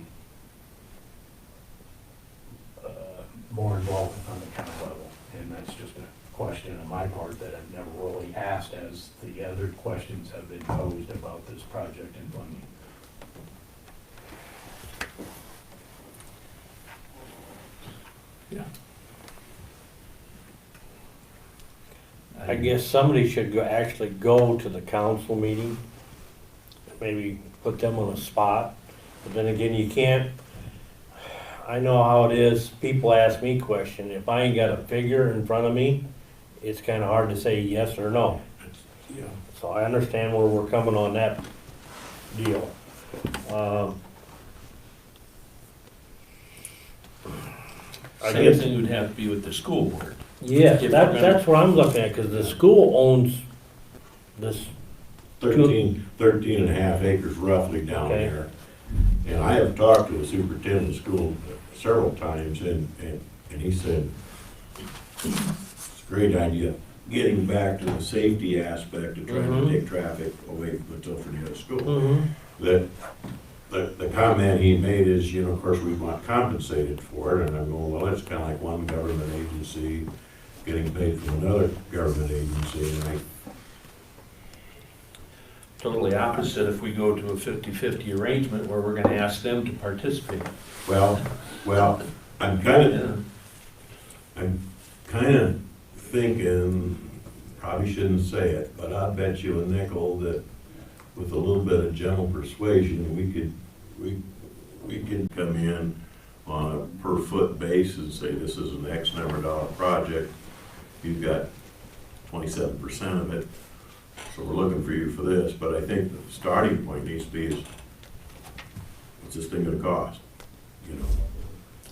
more involved on the county level? And that's just a question on my part that I've never really asked as the other questions have been posed about this project and funding. Yeah. I guess somebody should actually go to the council meeting, maybe put them on a spot, but then again, you can't, I know how it is, people ask me questions, if I ain't got a figure in front of me, it's kinda hard to say yes or no. Yeah. So I understand where we're coming on that deal. I Same guess, thing would have to be with the school board. yes, If that's, we're that's what I'm looking at, cause the school owns this, 13 and a half acres roughly down Okay. there. And I have talked to the superintendent of school several times, and he said, it's a great idea, getting back to the safety aspect of trying to take traffic away from the Tilford School. That, the comment he made is, you know, of course, we want compensated for it, and I'm going, well, that's kind of like one government agency getting paid from another government agency, and I Totally opposite if we go to a 50-50 arrangement where we're gonna ask them to participate. Well, I'm kind of thinking, probably shouldn't say it, but I bet you a nickel that with a little bit of gentle persuasion, we could come in on a per foot basis and say this is an X number of dollar project. You've got 27% of it. So we're looking for you for this, but I think the starting point needs to be is, what's this thing gonna cost? You know,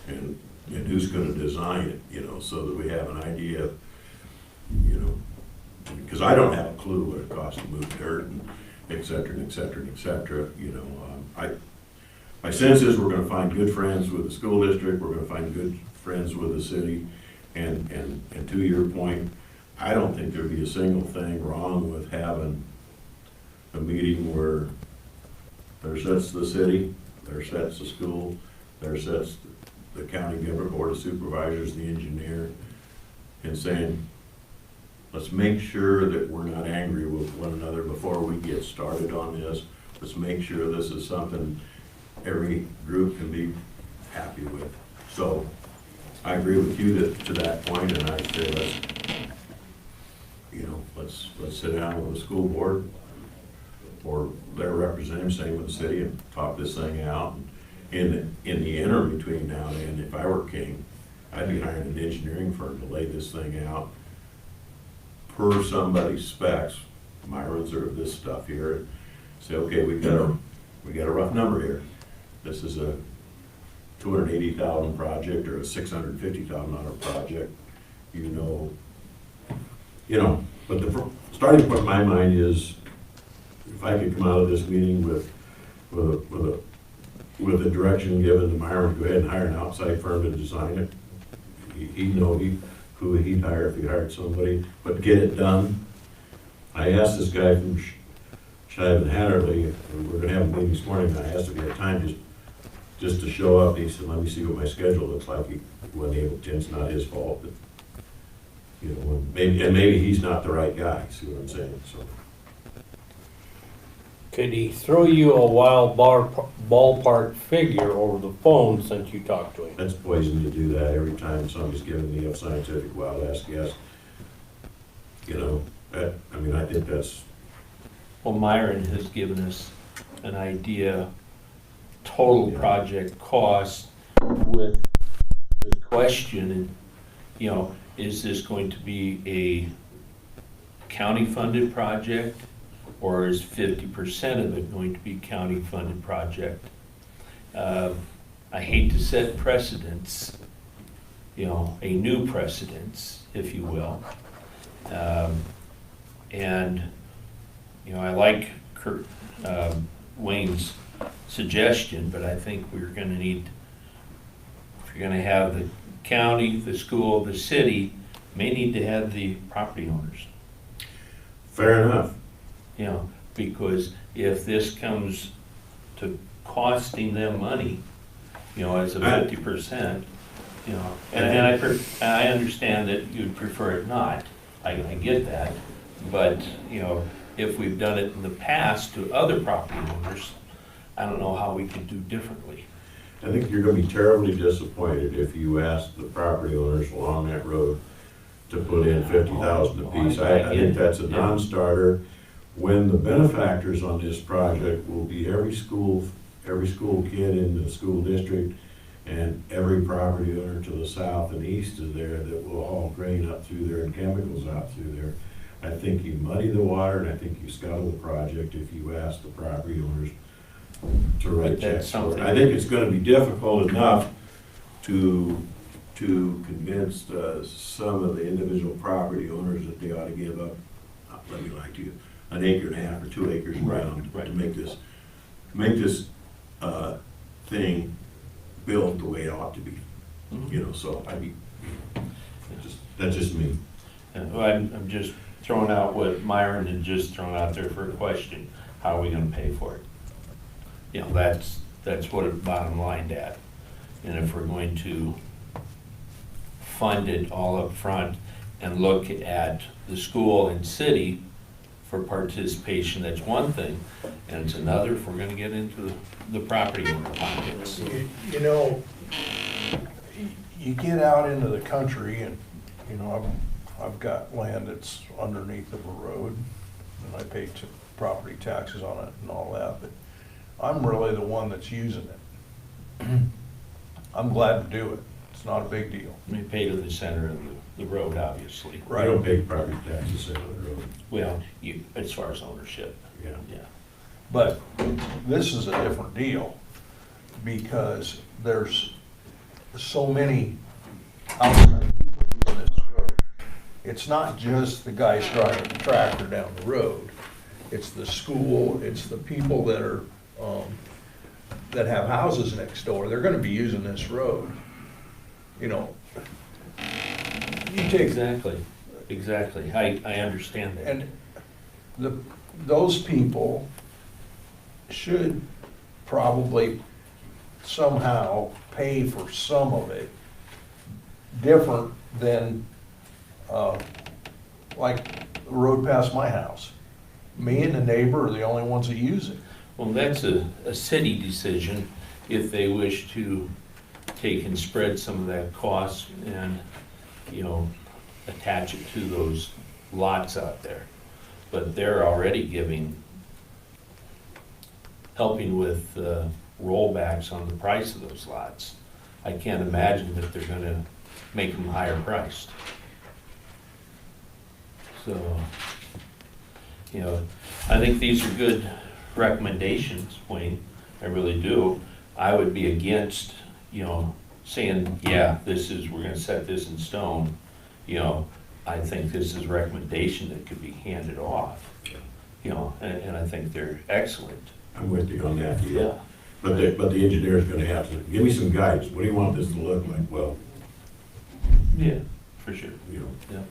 and who's gonna design it, you know, so that we have an idea, you know, because I don't have a clue what it costs to move dirt and et cetera, and et cetera, and et cetera, you know. My sense is we're gonna find good friends with the school district, we're gonna find good friends with the city, and to your point, I don't think there'd be a single thing wrong with having a meeting where there sits the city, there sits the school, there sits the county government board of supervisors, the engineer, and saying, let's make sure that we're not angry with one another before we get started on this. Let's make sure this is something every group can be happy with. So I agree with you to that point, and I say let's sit down with the school board or their representative, same with the city, and talk this thing out. In the interim between now and then, if I were king, I'd be hiring an engineering firm to lay this thing out per somebody's specs. Myron's or this stuff here, and say, okay, we got a rough number here. This is a $280,000 project or a $650,000 project. You know, but the starting point in my mind is, if I could come out of this meeting with a direction given to Myron, go ahead and hire an outside firm to design it. He'd know who he'd hire if he hired somebody, but get it done. I asked this guy from Shive and Hatterley, we're gonna have a meeting this morning, and I asked if he had time just to show up. He said, let me see what my schedule looks like. He wasn't able to, it's not his fault, but, you know, maybe he's not the right guy, see what I'm saying, so. could he throw you a wild ballpark figure over the phone since you talked to him? That's poison to do that every time somebody's giving me a scientific wild ass guess. You know, I think that's, Well, Myron has given us an idea, total project cost with the question, you know, is this going to be a county-funded project, or is 50% of it going to be county-funded project? I hate to set precedents, you know, a new precedence, if you will. And, you know, I like Wayne's suggestion, but I think we're gonna need, if you're gonna have the county, the school, the city may need to have the property owners. Fair enough. You know, because if this comes to costing them money, you know, as a 50%, you know, and I understand that you'd prefer it not, I get that, but, you know, if we've done it in the past to other property owners, I don't know how we could do differently. I think you're gonna be terribly disappointed if you ask the property owners along that road to put in 50,000 apiece. I think that's a non-starter, when the benefactors on this project will be every school kid in the school district and every property owner to the south and east of there that will haul grain up through there and chemicals out through there. I think you muddy the water, and I think you scuttle the project if you ask the property owners to write checks for it. I think it's gonna be difficult enough to convince some of the individual property owners that they ought to give up, let me lie to you, an acre and a half or 2 acres around to make this thing built the way it ought to be. You know, so that's just me. And I'm just throwing out what Myron had just thrown out there for a question. How are we gonna pay for it? You know, that's what it bottom lined at. And if we're going to fund it all up front and look at the school and city for participation, that's one thing. And it's another if we're gonna get into the property owner pockets. You know, you get out into the country and, you know, I've got land that's underneath of a road and I pay property taxes on it and all that, but I'm really the one that's using it. I'm glad to do it. It's not a big deal. We pay to the center of the road, obviously. I don't pay property taxes on the road. Well, as far as ownership, Yeah. yeah. But this is a different deal because there's so many outside people on this road. It's not just the guys driving the tractor down the road. It's the school, it's the people that are, that have houses next door. They're gonna be using this road. You know, you take Exactly. I understand that. And those people should probably somehow pay for some of it different than, like the road past my house. Me and the neighbor are the only ones that use it. Well, that's a city decision if they wish to take and spread some of that cost and, you know, attach it to those lots out there. But they're already helping with rollbacks on the price of those lots. I can't imagine that they're gonna make them higher priced. So, you know, I think these are good recommendations, Wayne, I really do. I would be against, you know, saying, yeah, we're gonna set this in stone. You know, I think this is a recommendation that could be handed off, you know, and I think they're excellent. I'm with you on that deal. Yeah. But the engineer's gonna have to, give me some guidance, what do you want this to look like? Well, Yeah, for sure. you know, Yeah.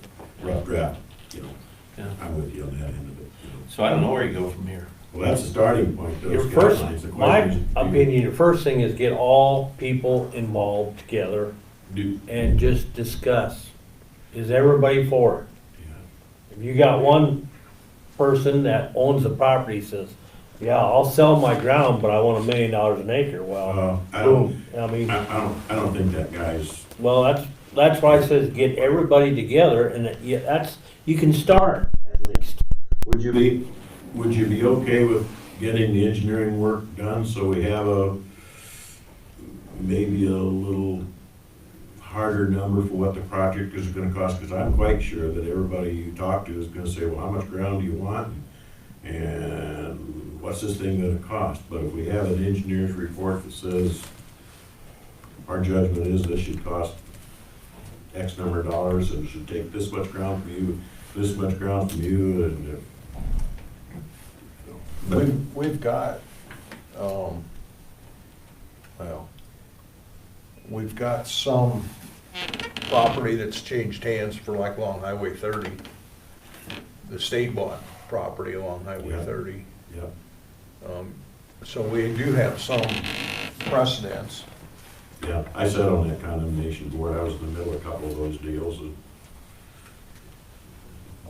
rough draft, you know, Yeah. I'm with you on that end of it. You know. So I don't know where you go from here. Well, that's the starting point, those Your first, guidelines. The my question is, opinion, the first thing is get all people involved together do, and just discuss. Is everybody for it? yeah. If you got one person that owns the property says, yeah, I'll sell my ground, but I want $1 million an acre, well, I don't, boom, I mean, I don't think that guy's, well, that's why I says get everybody together and you can start at least. would you be okay with getting the engineering work done so we have maybe a little harder number for what the project is gonna cost? Because I'm quite sure that everybody you talk to is gonna say, well, how much ground do you want? And what's this thing gonna cost? But if we have an engineer's report that says, our judgment is this should cost X number of dollars, and should take this much ground from you, this much ground from you, and but We've got, we've got some property that's changed hands for like along Highway 30. The state bought property along Highway Yeah. 30. Yeah, So we do have some precedents. yeah. I sat on that condemnation board. I was in the middle of a couple of those deals, and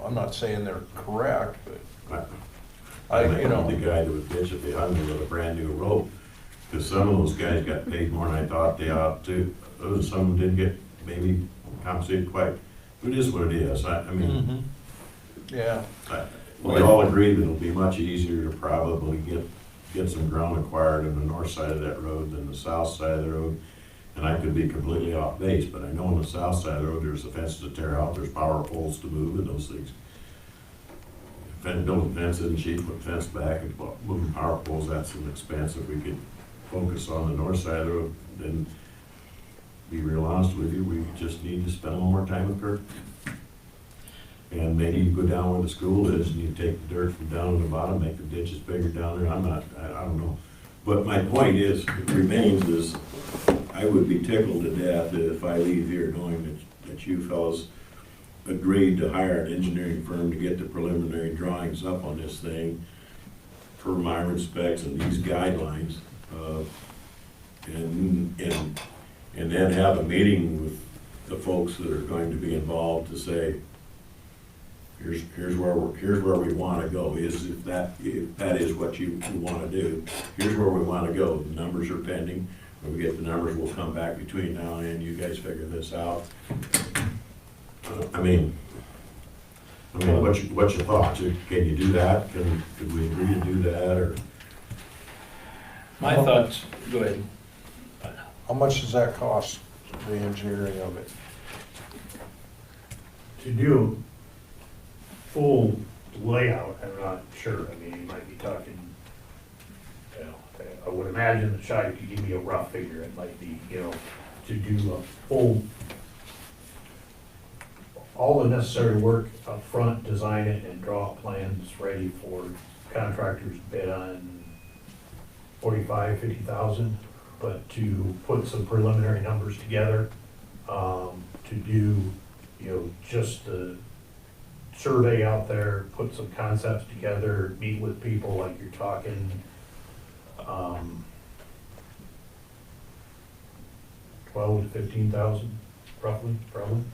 I'm not saying they're correct, but I you know. the guy that would bitch if they hung me with a brand new rope, because some of those guys got paid more than I thought they ought to. Some of them didn't get maybe compensated quite. It is what it is. I mean, Yeah, we all agree that it'll be much easier to probably get some ground acquired on the north side of that road than the south side of the road. And I could be completely off base, but I know on the south side of the road, there's a fence to tear out, there's power poles to move and those things. Building fences and cheap, put fence back and moving power poles, that's an expense. If we could focus on the north side of the road, then be real honest with you, we just need to spend a little more time with Kirk. And maybe you go down where the school is and you take the dirt from down to the bottom, make the ditches bigger down there. I don't know. But my point is, it remains is, I would be tickled to death if I leave here knowing that you fellows agreed to hire an engineering firm to get the preliminary drawings up on this thing per my specs and these guidelines. And then have a meeting with the folks that are going to be involved to say, here's where we want to go. If that is what you want to do, here's where we want to go. The numbers are pending. When we get the numbers, we'll come back between now and then. You guys figure this out. I mean, what's your thoughts? Can you do that? Could we agree to do that, or? My thoughts, go ahead. how much does that cost, the engineering of it? To do full layout, I'm not sure. I mean, you might be talking, you know, I would imagine that Shai could give me a rough figure. It might be, you know, to do a full, all the necessary work up front, design it and draw plans ready for contractors bid on 50,000. But to put some preliminary numbers together, to do, you know, just the survey out there, put some concepts together, meet with people like you're talking, 12 to 15,000 roughly, probably.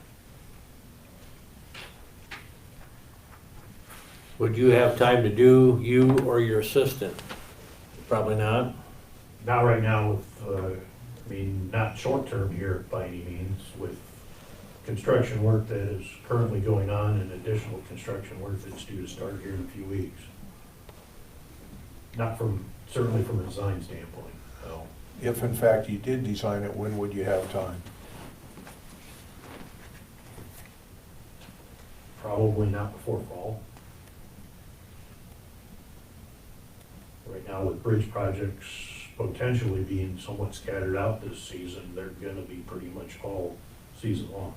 Would you have time to do, you or your assistant? Probably not. Not right now with, I mean, not short-term here by any means, with construction work that is currently going on and additional construction work that's due to start here in a few weeks. Not from, certainly from a design standpoint, no. If in fact you did design it, when would you have time? Probably not before fall. Right now with bridge projects potentially being somewhat scattered out this season, they're gonna be pretty much all season long.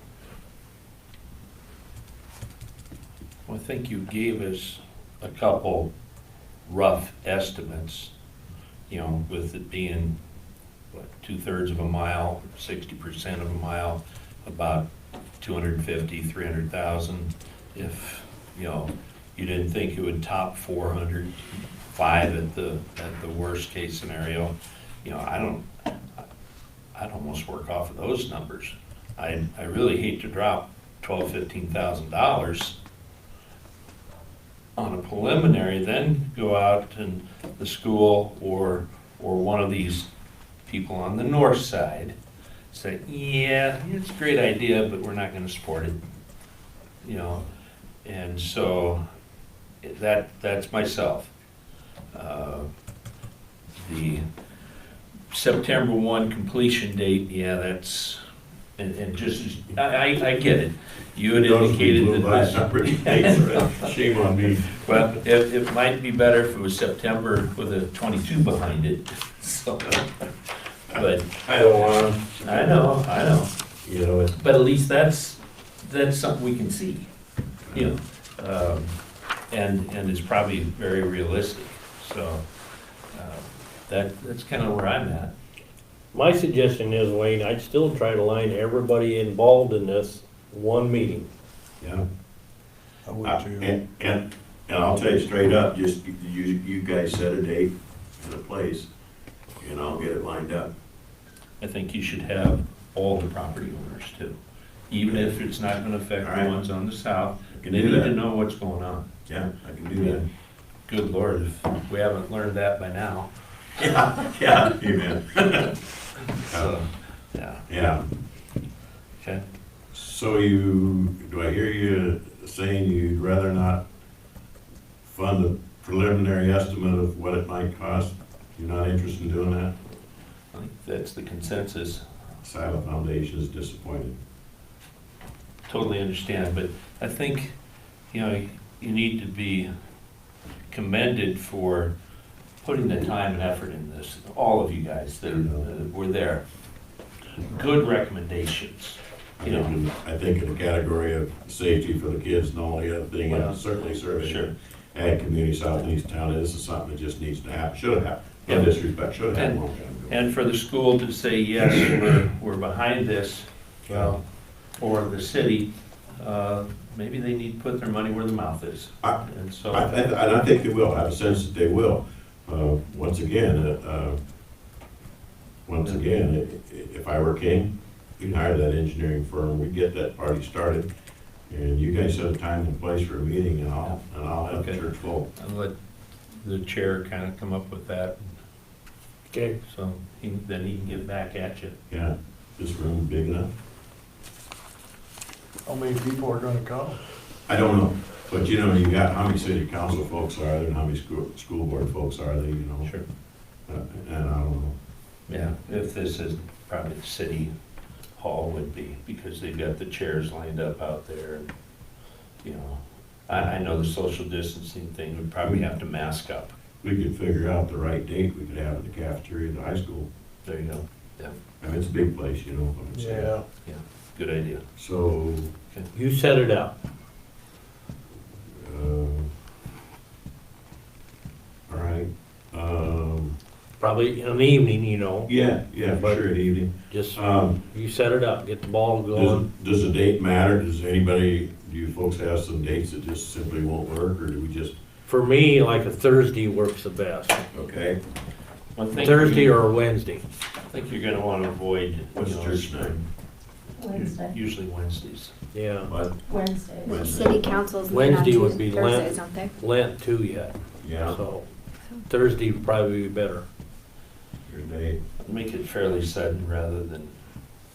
Well, I think you gave us a couple rough estimates, you know, with it being, what, 2/3 of a mile, 60% of a mile, about 250, 300,000. If, you know, you didn't think it would top 405 at the worst case scenario, you know, I'd almost work off of those numbers. I really hate to drop $12,000-$15,000 on a preliminary, then go out and the school or one of these people on the north side say, yeah, it's a great idea, but we're not gonna support it, you know, and so that's myself. The September 1 completion date, yeah, that's, and just, I get it. You had indicated that. Shame on me. Well, it might be better if it was September with a 22 behind it, so, but, I don't want I know, you know, it's, but at least that's something we can see, you know, and it's probably very realistic, so, that's kind of where I'm at. My suggestion is, Wayne, I'd still try to line everybody involved in this one meeting. Yeah. I would too. And I'll tell you straight up, just you guys set a date and a place, and I'll get it lined up. I think you should have all the property owners too. Even if it's not gonna affect All the right. ones on the south, I they can do need to that. know what's going on. Yeah, I can do that. Good Lord, if we haven't learned that by now. Yeah, amen. So, yeah, Yeah, okay. so do I hear you saying you'd rather not fund a preliminary estimate of what it might cost? You're not interested in doing that? I think that's the consensus. Silent Foundation is disappointed. Totally understand, but I think, you know, you need to be commended for putting the time and effort in this, all of you guys that were there. Good recommendations, you know. I think in the category of safety for the kids and all the other thing, and certainly serving Sure. ag community south and east town, this is something that just needs to happen, should have happened. In Yeah. this respect, should have happened a long time ago. And for the school to say, yes, we're behind this, or the city, maybe they need to put their money where their mouth is. I- And so, I think they will, I have a sense that they will. Once again, if I were king, we'd hire that engineering firm, we'd get that party started, and you guys set a time and place for a meeting, and I'll have the Okay. church full. I'll let the chair kind of come up with that, Okay. so then he can get back at you. Yeah, this room big enough? How many people are gonna come? I don't know, but you know, you got how many city council folks are there, and how many school board folks are there, you know? Sure. And I don't know. Yeah, if this is probably the city hall would be, because they've got the chairs lined up out there, and, you know, I know the social distancing thing would probably have to mask up. We could figure out the right date, we could have it in the cafeteria at the high school. There you go. Yeah, I mean, it's a big place, you know what I'm saying? Yeah. good idea. So, You set it up. all right, Probably in the evening, you know, yeah, for sure, at evening. just, Um, you set it up, get the ball going. Does the date matter? Does anybody, do you folks have some dates that just simply won't work, or do we just, For me, like a Thursday works the best. okay? I think Thursday or a Wednesday. I think you're gonna wanna avoid, What's you know, church night? Wednesday. usually Wednesdays. Yeah. What? Wednesday. Wednesday. City councils meet on Wednesday would be Tuesdays, Lent. Thursdays, don't they? Lent too yet, Yeah, so Thursday would probably be better. your date. Make it fairly sudden rather than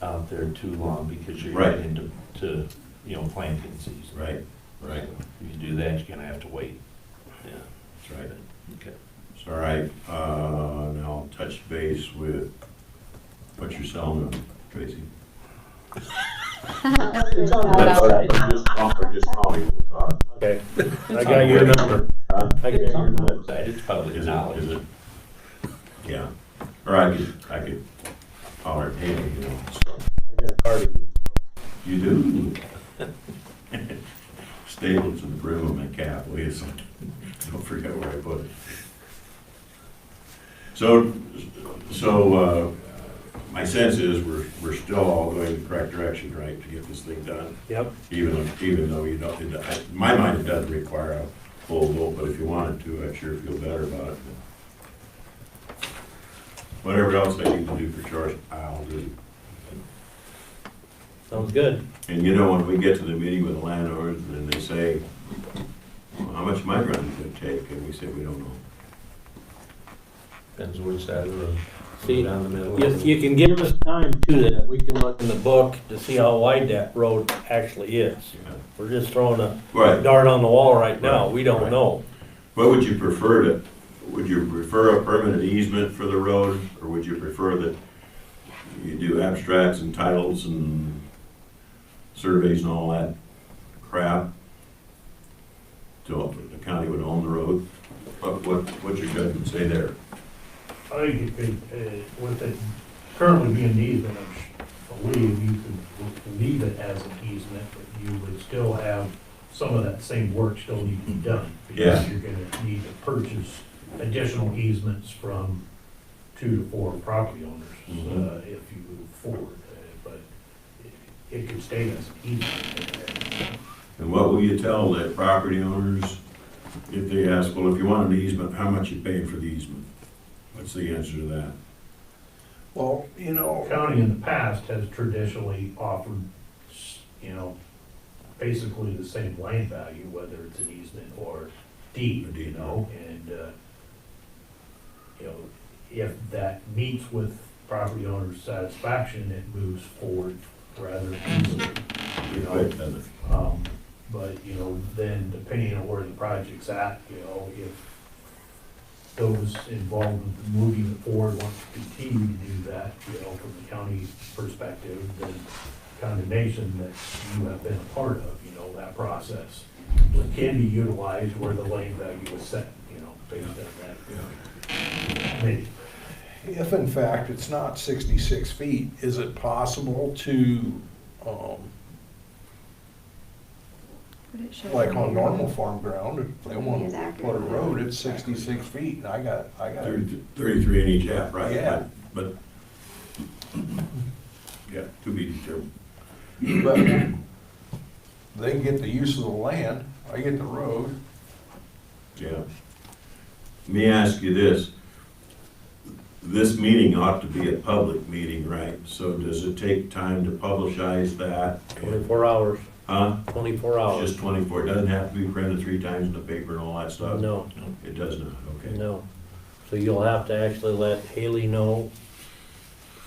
out there too long, because you're Right. getting into, you know, planting season. Right, right, If you do that, you're gonna have to wait. Yeah, that's right. okay. It's all right, now I'll touch base with what you're selling them, Tracy. Just call me, we'll talk. Okay, I got your number. I got It's your on the number. website, it's public Is knowledge. it? Yeah, or I could holler at Haley, you know, so. I got a card. You do? Stapled to the brim of my cap, will you? So don't forget where I put it. So, my sense is we're still all going in the correct direction, right, to get this thing done? Yep, Even though you don't, in my mind, it doesn't require a full vote, but if you wanted to, I'd sure feel better about it. Whatever else I need to do for George, I'll do. sounds good. And you know, when we get to the meeting with the landowners, and then they say, well, how much my run is gonna take, and we say, we don't know. Depends which side of the road. See, Down the middle. You can give us time to that, we can look in the book to see how wide that road actually is. Yeah. We're just throwing a Right, dart on the wall right now, we don't Right. know. what would you prefer would you prefer a permanent easement for the road, or would you prefer that you do abstracts and titles and surveys and all that crap? Till the county would own the road? What's your judgment say there? I think with it currently being an easement, I believe you could leave it as an easement, but you would still have some of that same work still need to be done. Yeah. Because you're gonna need to purchase additional easements from 2 to 4 property owners, Mhm. if you move forward, but it could stay as an easement. And what will you tell the property owners if they ask, well, if you want an easement, how much you paying for the easement? What's the answer to that? Well, you know, The county in the past has traditionally offered, basically the same land value, whether it's an easement or deed, and, if that meets with property owner's satisfaction, it moves forward rather easily, Quick, doesn't it? But, then depending on where the project's at, if those involved with moving it forward want to continue to do that, from the county perspective, then condemnation that you have been a part of, that process can be utilized where the land value is set, based on that. Maybe. if in fact it's not 66 feet, is it possible to, Would it show like the on neighborhood? normal farm ground, if they want Is to accurate. put a road, it's 66 feet, and I got, 33 in each half, right? Yeah. But, yeah, to be determined. but they can get the use of the land, I get the road. Yeah. Let me ask you this. This meeting ought to be a public meeting, right? So does it take time to publicize that? 24 hours, Huh? 24 hours. Just 24, it doesn't have to be printed 3 times in the paper and all that stuff? No, It does not, okay. no. So you'll have to actually let Haley know,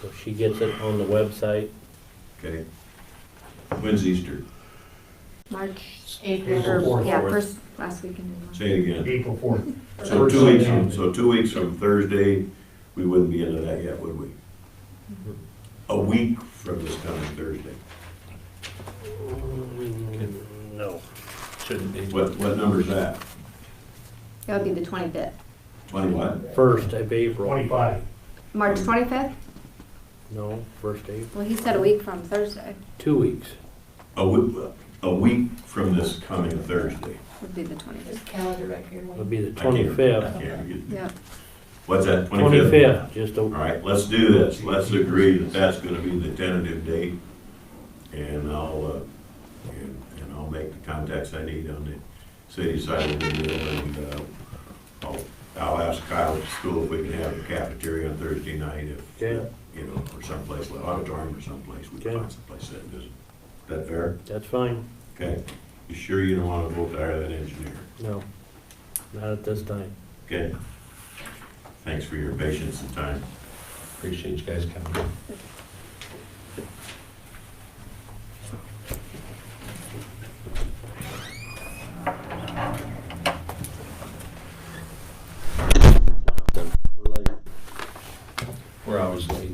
so she gets it on the website. Okay. When's Easter? March, April. or, yeah, 4th. first, last weekend in March. Say it again. April 4th. So 2 weeks from, 2 weeks from Thursday, we wouldn't be into that yet, would we? A week from this coming Thursday. No. Shouldn't be. What number's that? That would be the 25th. 20 what? 1st of April. 25. March 25th? No, 1st April. Well, he said a week from Thursday 2 weeks. A week from this coming Thursday. would be the 25th. This calendar right here. Would be the I can't- 25th. I can't get- Yeah. What's that, 25th, just All a, right, let's do this. Let's agree that that's gonna be the tentative date. And I'll make the contacts I need on the city side of the deal. And I'll ask Kyle at the school if we can have a cafeteria on Thursday night if, Okay. or someplace, like auditorium or someplace. We can Okay. find someplace that visit. Is that fair? that's fine. Okay. You sure you don't wanna vote to hire that engineer? No, not at this time. Okay. Thanks for your patience and time. Appreciate you guys coming. We're always late.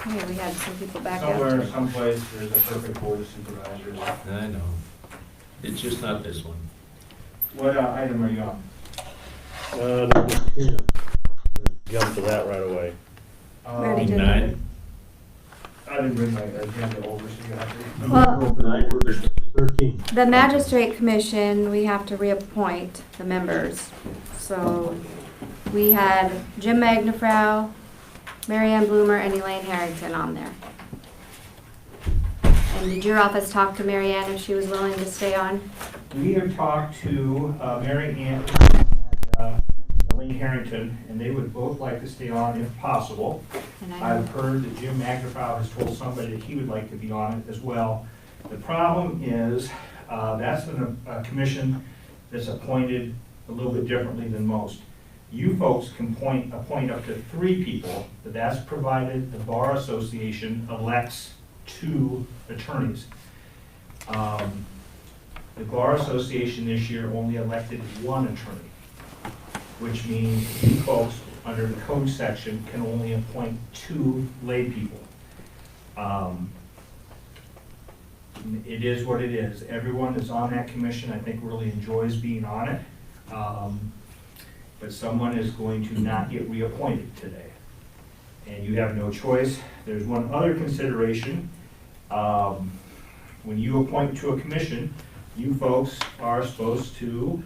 Yeah, we had some people back Somewhere, out. someplace, there's a perfect board of supervisors. I know. It's just not this one. What item are you on? Number 10. Jump to that right away. Ready to- 9? I didn't bring my agenda over, so you have to. Well, 13. the magistrate commission, we have to reappoint the members. So we had Jim Magnafrau, Mary Ann Bloomer, and Elaine Harrington on there. And did your office talk to Mary Ann if she was willing to stay on? We have talked to Mary Ann and Elaine Harrington, and they would both like to stay on if possible. And I I've heard that Jim Magnafrau has told somebody that he would like to be on it as well. The problem is, that's a commission that's appointed a little bit differently than most. You folks can appoint up to 3 people, but that's provided the Bar Association elects 2 attorneys. The Bar Association this year only elected 1 attorney, which means you folks, under the code section, can only appoint 2 lay people. It is what it is. Everyone that's on that commission, I think, really enjoys being on it. But someone is going to not get reappointed today. And you have no choice. There's one other consideration. When you appoint to a commission, you folks are supposed to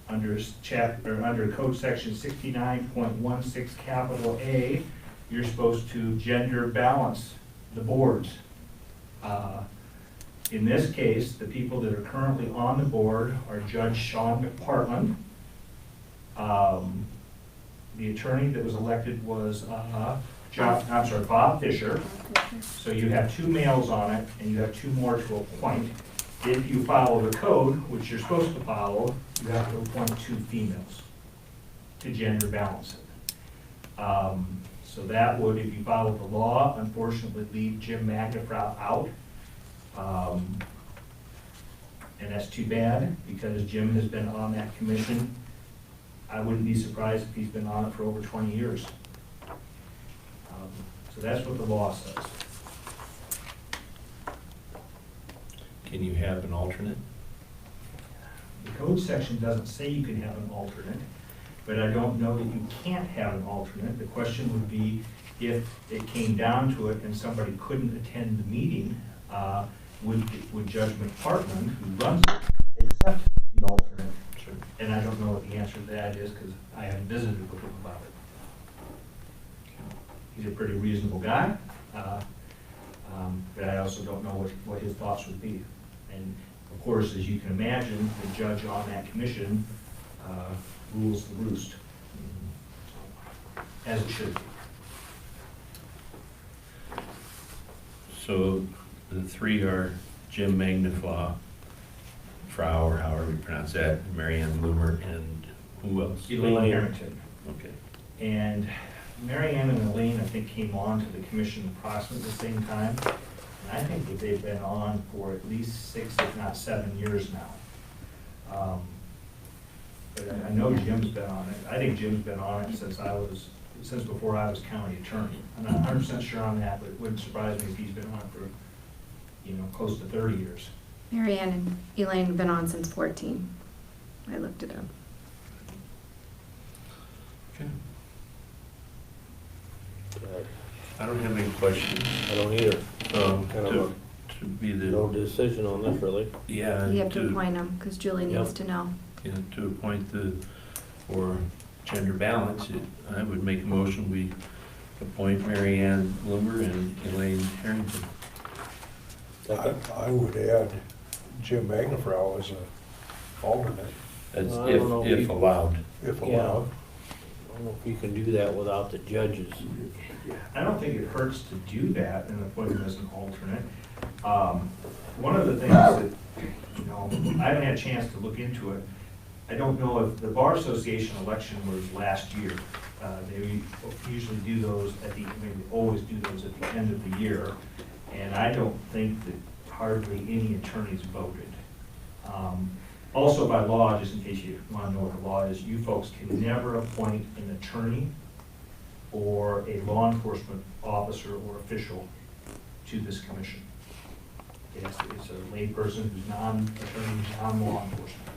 under code section 69.16 capital A, you're supposed to gender balance the boards. In this case, the people that are currently on the board are Judge Sean McPartland. The attorney that was elected was Bob Fisher. So you have 2 males on it, and you have 2 more to appoint. If you follow the code, which you're supposed to follow, you have to appoint 2 females to gender balance it. So that would, if you follow the law, unfortunately leave Jim Magnafrau out. And that's too bad, because Jim has been on that commission. I wouldn't be surprised if he's been on it for over 20 years. So that's what the law says. Can you have an alternate? The code section doesn't say you can have an alternate, but I don't know that you can't have an alternate. The question would be, if it came down to it and somebody couldn't attend the meeting, would Judge McPartland, who runs it, accept the alternate? Sure. And I don't know what the answer to that is, because I haven't visited with him about it. He's a pretty reasonable guy, but I also don't know what his thoughts would be. And of course, as you can imagine, the judge on that commission rules the roost, as it should be. So the 3 are Jim Magnafrau, Frau, or however you pronounce that, Marianne Bloomer, and who else? Elaine Harrington. Okay. And Mary Ann and Elaine, I think, came on to the commission approximately the same time. And I think that they've been on for at least 6, if not 7 years now. But I know Jim's been on it. I think Jim's been on it since before I was county attorney. I'm not 100% sure on that, but it wouldn't surprise me if he's been on it for, close to 30 years. Mary Ann and Elaine have been on since 14. I looked it up. Okay. I don't have any questions. I don't either. Kind of To be no the, decision on this, really. yeah. You have to appoint them, because Julie needs Yep. to know. Yeah, to appoint for gender balance, I would make a motion, we appoint Mary Ann Bloomer and Elaine Harrington. I would add Jim Magnafrau as an alternate, That's Well, I don't know if allowed. if Yeah. allowed. I don't know if you can do that without the judges. I don't think it hurts to do that and appoint him as an alternate. One of the things that, I haven't had a chance to look into it. I don't know if the Bar Association election was last year. They usually do those maybe always do those at the end of the year. And I don't think that hardly any attorneys voted. Also by law, just in case you want to know what the law is, you folks can never appoint an attorney or a law enforcement officer or official to this commission. It's a lay person who's non-attorney, who's non-law enforcement,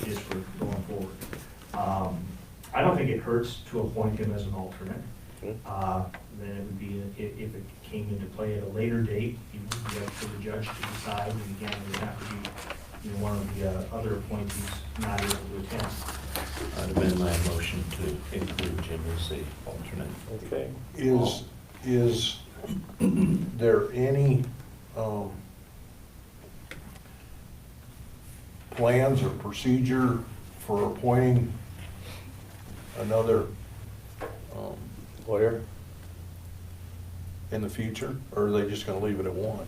is for going forward. I don't think it hurts to appoint him as an alternate. Then it would be, if it came into play at a later date, it would be up to the judge to decide, and again, it would have to be one of the other appointees not able to attend. I'd amend my motion to include Jim as the alternate. Okay. Is there any plans or procedure for appointing another Lawyer? in the future, or are they just gonna leave it at 1?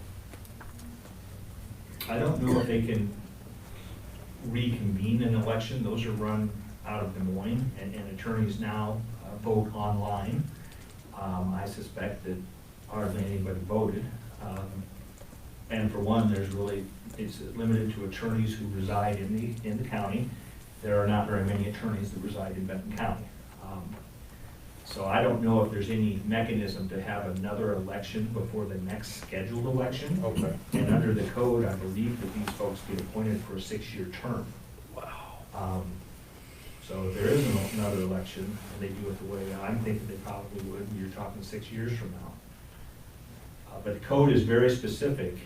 I don't know if they can reconvene an election. Those are run out of Des Moines, and attorneys now vote online. I suspect that hardly anybody voted. And for one, it's limited to attorneys who reside in the county. There are not very many attorneys that reside in Benton County. So I don't know if there's any mechanism to have another election before the next scheduled election. Okay. And under the code, I believe that these folks get appointed for a 6-year term. Wow. So if there is another election, and they do it the way I'm thinking they probably would, you're talking 6 years from now. But the code is very specific.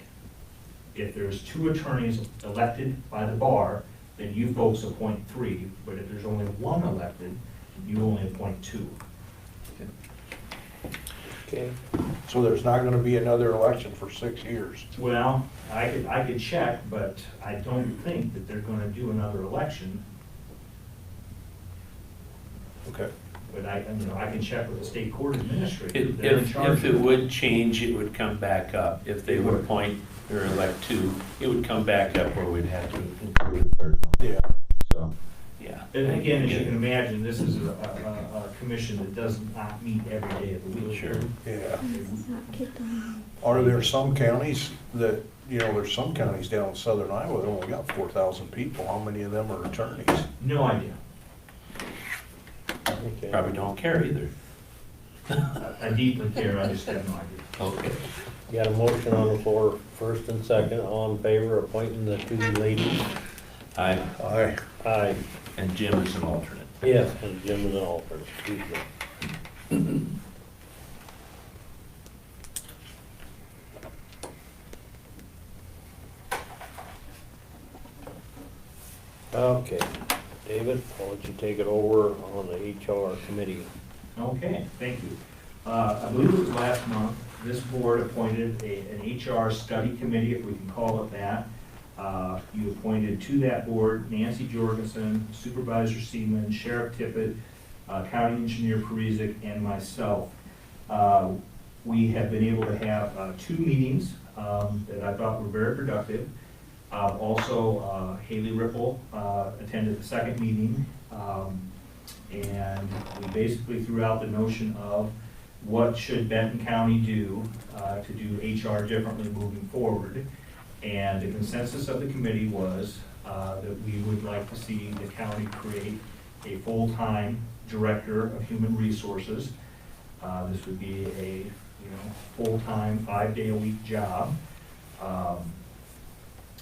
If there's 2 attorneys elected by the bar, then you folks appoint 3, but if there's only 1 elected, you only appoint 2. Okay. So there's not gonna be another election for 6 years. Well, I could check, but I don't think that they're gonna do another election, Okay. but I can check with the state court administrator. If, They're in charge if it of would change, it would come back up. If they would appoint or elect 2, it would come back up where we'd have to include a third one. Yeah. So, yeah. And again, as you can imagine, this is a commission that does not meet every day of the week. Sure. Yeah. Are there some counties that, there's some counties down in southern Iowa that only got 4,000 people. How many of them are attorneys? No idea. Okay. Probably don't care either. I deeply care, I just have no idea. Okay. Got a motion on the floor, first and second, all in favor of appointing the 2 ladies? Aye. Aye. Aye. And Jim is an alternate. Yes, and Jim is an alternate, excuse me. Okay, David, I'll let you take it over on the HR committee. Okay, thank you. I believe it was last month, this board appointed an HR study committee, if we can call it that. You appointed to that board Nancy Jorgensen, Supervisor Seaman, Sheriff Tippett, County Engineer Parizek, and myself. We have been able to have 2 meetings that I thought were very productive. Also, Haley Ripple attended the second meeting, and we basically threw out the notion of what should Benton County do to do HR differently moving forward. And the consensus of the committee was that we would like to see the county create a full-time director of human resources. This would be a full-time 5-day-a-week job.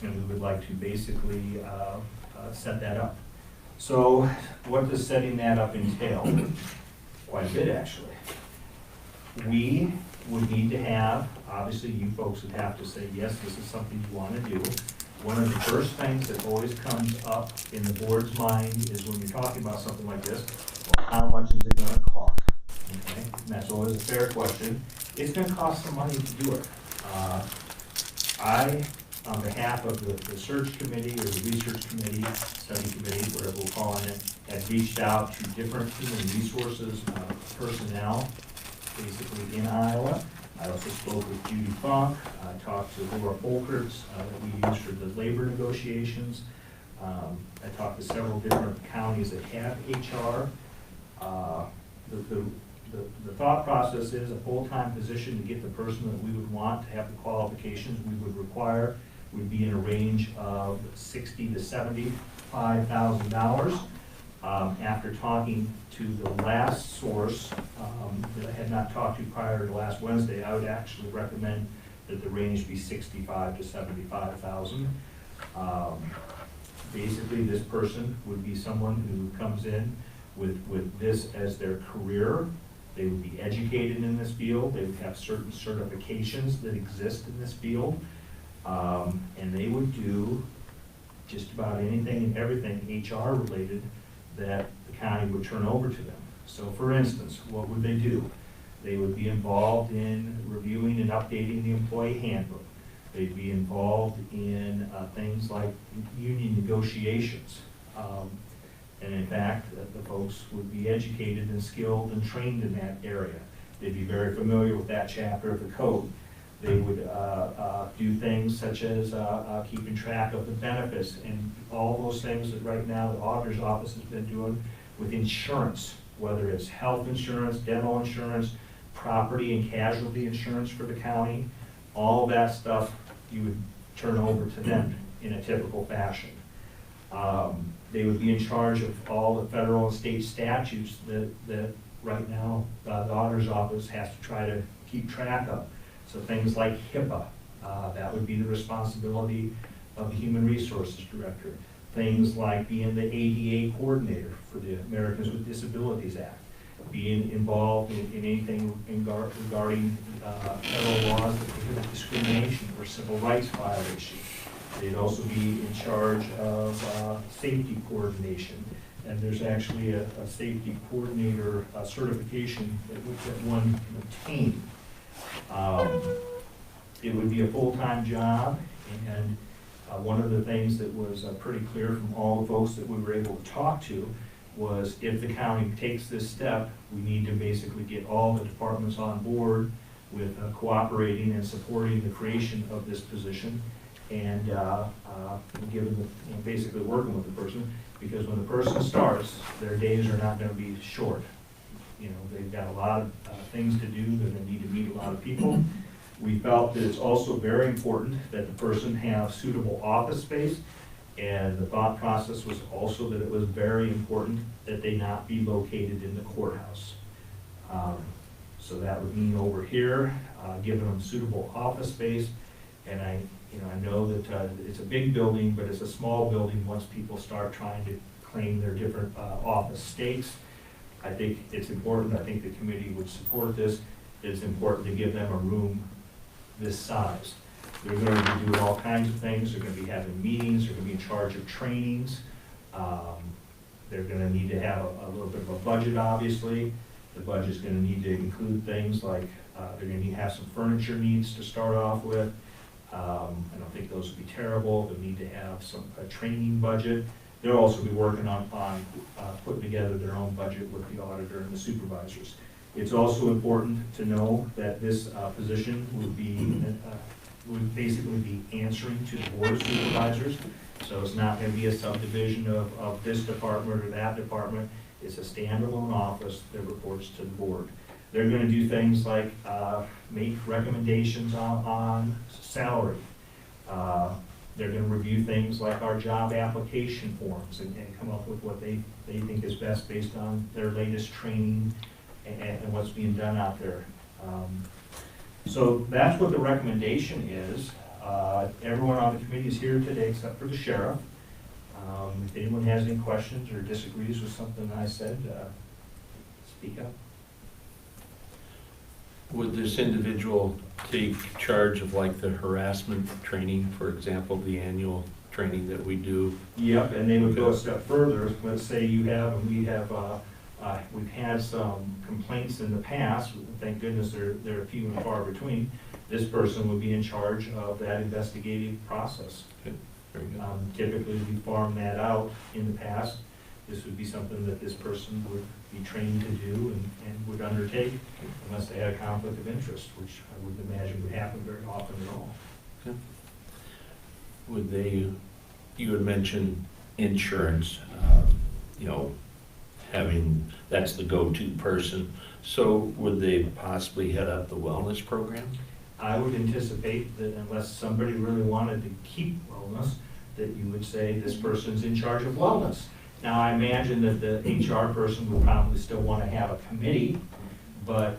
And we would like to basically set that up. So what does setting that up entail? Quite a bit, actually. We would need to have, obviously you folks would have to say, yes, this is something you want to do. One of the first things that always comes up in the board's mind is when you're talking about something like this, well, how much is it gonna cost? Okay, and that's always a fair question. It's gonna cost some money to do it. I, on behalf of the search committee or the research committee, study committee, whatever we're calling it, have reached out to different human resources personnel, basically in Iowa. I also spoke with Judy Funk. I talked to Laura Folkerts that we used for the labor negotiations. I talked to several different counties that have HR. The thought process is a full-time position to get the person that we would want to have the qualifications we would require would be in a range of $60,000 to $75,000. After talking to the last source that I had not talked to prior to last Wednesday, I would actually recommend that the range be $65,000 to $75,000. Basically, this person would be someone who comes in with this as their career. They would be educated in this field. They would have certain certifications that exist in this field. And they would do just about anything and everything HR related that the county would turn over to them. So for instance, what would they do? They would be involved in reviewing and updating the employee handbook. They'd be involved in things like union negotiations. And in fact, the folks would be educated and skilled and trained in that area. They'd be very familiar with that chapter of the code. They would do things such as keeping track of the benefits and all those things that right now the auditor's office has been doing with insurance, whether it's health insurance, dental insurance, property and casualty insurance for the county. All that stuff you would turn over to them in a typical fashion. They would be in charge of all the federal and state statutes that right now the auditor's office has to try to keep track of. So things like HIPAA, that would be the responsibility of the Human Resources Director. Things like being the ADA coordinator for the Americans with Disabilities Act, being involved in anything regarding federal laws that prohibit discrimination or civil rights violations. They'd also be in charge of safety coordination. And there's actually a safety coordinator certification that one can obtain. It would be a full-time job, and one of the things that was pretty clear from all the folks that we were able to talk to was if the county takes this step, we need to basically get all the departments on board with cooperating and supporting the creation of this position, and given the, basically working with the person, because when the person starts, their days are not going to be short. You know, they've got a lot of things to do. They're going to need to meet a lot of people. We felt that it's also very important that the person have suitable office space, and the thought process was also that it was very important that they not be located in the courthouse. So that would mean over here, giving them suitable office space. And I know that it's a big building, but it's a small building once people start trying to claim their different office stakes. I think it's important, I think the committee would support this. It's important to give them a room this size. They're going to be doing all kinds of things. They're going to be having meetings. They're going to be in charge of trainings. They're going to need to have a little bit of a budget, obviously. The budget's going to need to include things like they're going to have some furniture needs to start off with. I don't think those would be terrible. They need to have a training budget. They'll also be working on putting together their own budget with the auditor and the supervisors. It's also important to know that this position would basically be answering to the board of supervisors. So it's not going to be a subdivision of this department or that department. It's a standalone office that reports to the board. They're going to do things like make recommendations on salary. They're going to review things like our job application forms and come up with what they think is best based on their latest training and what's being done out there. So that's what the recommendation is. Everyone on the committee is here today except for the sheriff. If anyone has any questions or disagrees with something I said, speak up. Would this individual take charge of like the harassment training, for example, the annual training that we do? Yep, and they would go a step further. Let's say you have, and we have, we've had some complaints in the past. Thank goodness they're few and far between. This person would be in charge of that investigative process. Okay. Very good. Typically, we farm that out in the past. This would be something that this person would be trained to do and would undertake unless they had a conflict of interest, which I wouldn't imagine would happen very often at all. Okay. Would they, you had mentioned insurance, having, that's the go-to person. So would they possibly head up the wellness program? I would anticipate that unless somebody really wanted to keep wellness, that you would say this person's in charge of wellness. Now, I imagine that the HR person would probably still want to have a committee, but,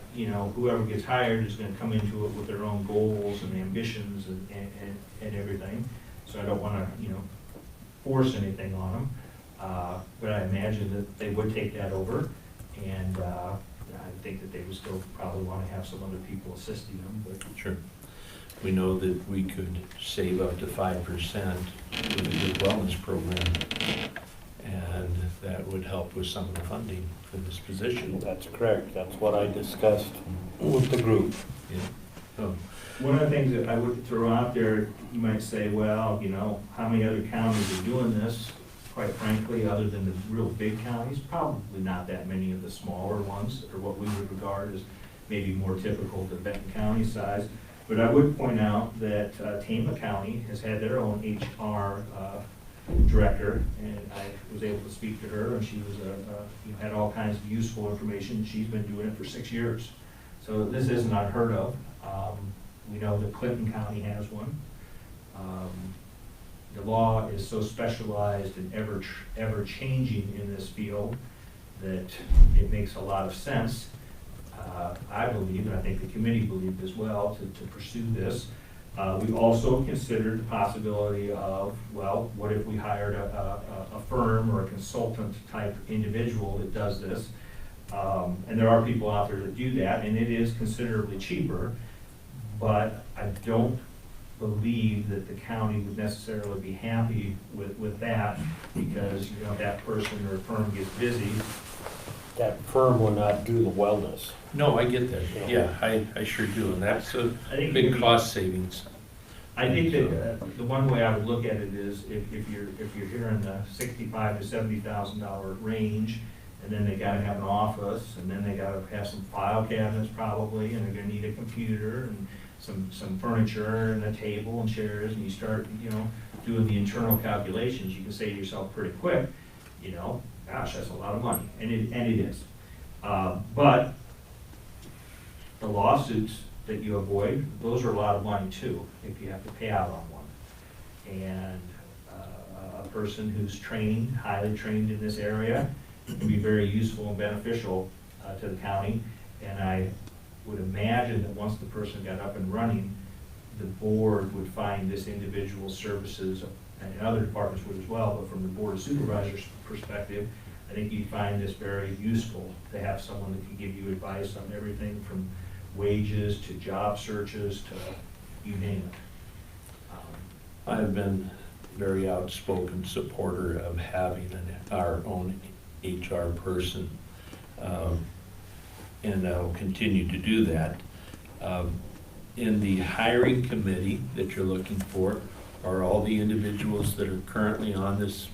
whoever gets hired is going to come into it with their own goals and ambitions and everything. So I don't want to, force anything on them. But I imagine that they would take that over, and I think that they would still probably want to have some other people assisting them. But Sure. We know that we could save up to 5% with a good wellness program, and that would help with some of the funding for this position. That's correct. That's what I discussed with the group. Yeah. Oh, one of the things that I would throw out there, you might say, well, how many other counties are doing this? Quite frankly, other than the real big counties, probably not that many of the smaller ones, or what we would regard as maybe more typical to Benton County size. But I would point out that Tama County has had their own HR director, and I was able to speak to her, and she was had all kinds of useful information. She's been doing it for 6 years, so this isn't unheard of. We know that Clinton County has one. The law is so specialized and ever changing in this field that it makes a lot of sense. I believe, and I think the committee believed as well, to pursue this. We also considered the possibility of, well, what if we hired a firm or a consultant type individual that does this? And there are people out there that do that, and it is considerably cheaper, but I don't believe that the county would necessarily be happy with that, because, you know, that person or firm gets busy. That firm will not do the wellness. No, I get that, yeah, I sure do, and that's a I think big maybe- cost savings. I think that the one way I would look at it is if you're here in the $65,000 to $70,000 range, and then they gotta have an office, and then they gotta have some file cabinets probably, and they're gonna need a computer and some furniture and a table and chairs, and you start, you know, doing the internal calculations, you can say to yourself pretty quick, you know, gosh, that's a lot of money, and it is. But the lawsuits that you avoid, those are a lot of money too, if you have to pay out on one. And a person who's trained, highly trained in this area, can be very useful and beneficial to the county. And I would imagine that once the person got up and running, the board would find this individual's services, and other departments would as well, but from the Board of Supervisors perspective, I think you'd find this very useful to have someone that can give you advice on everything from wages to job searches to you name it. I've been very outspoken supporter of having our own HR person, and I'll continue to do that. In the hiring committee that you're looking for, are all the individuals that are currently on this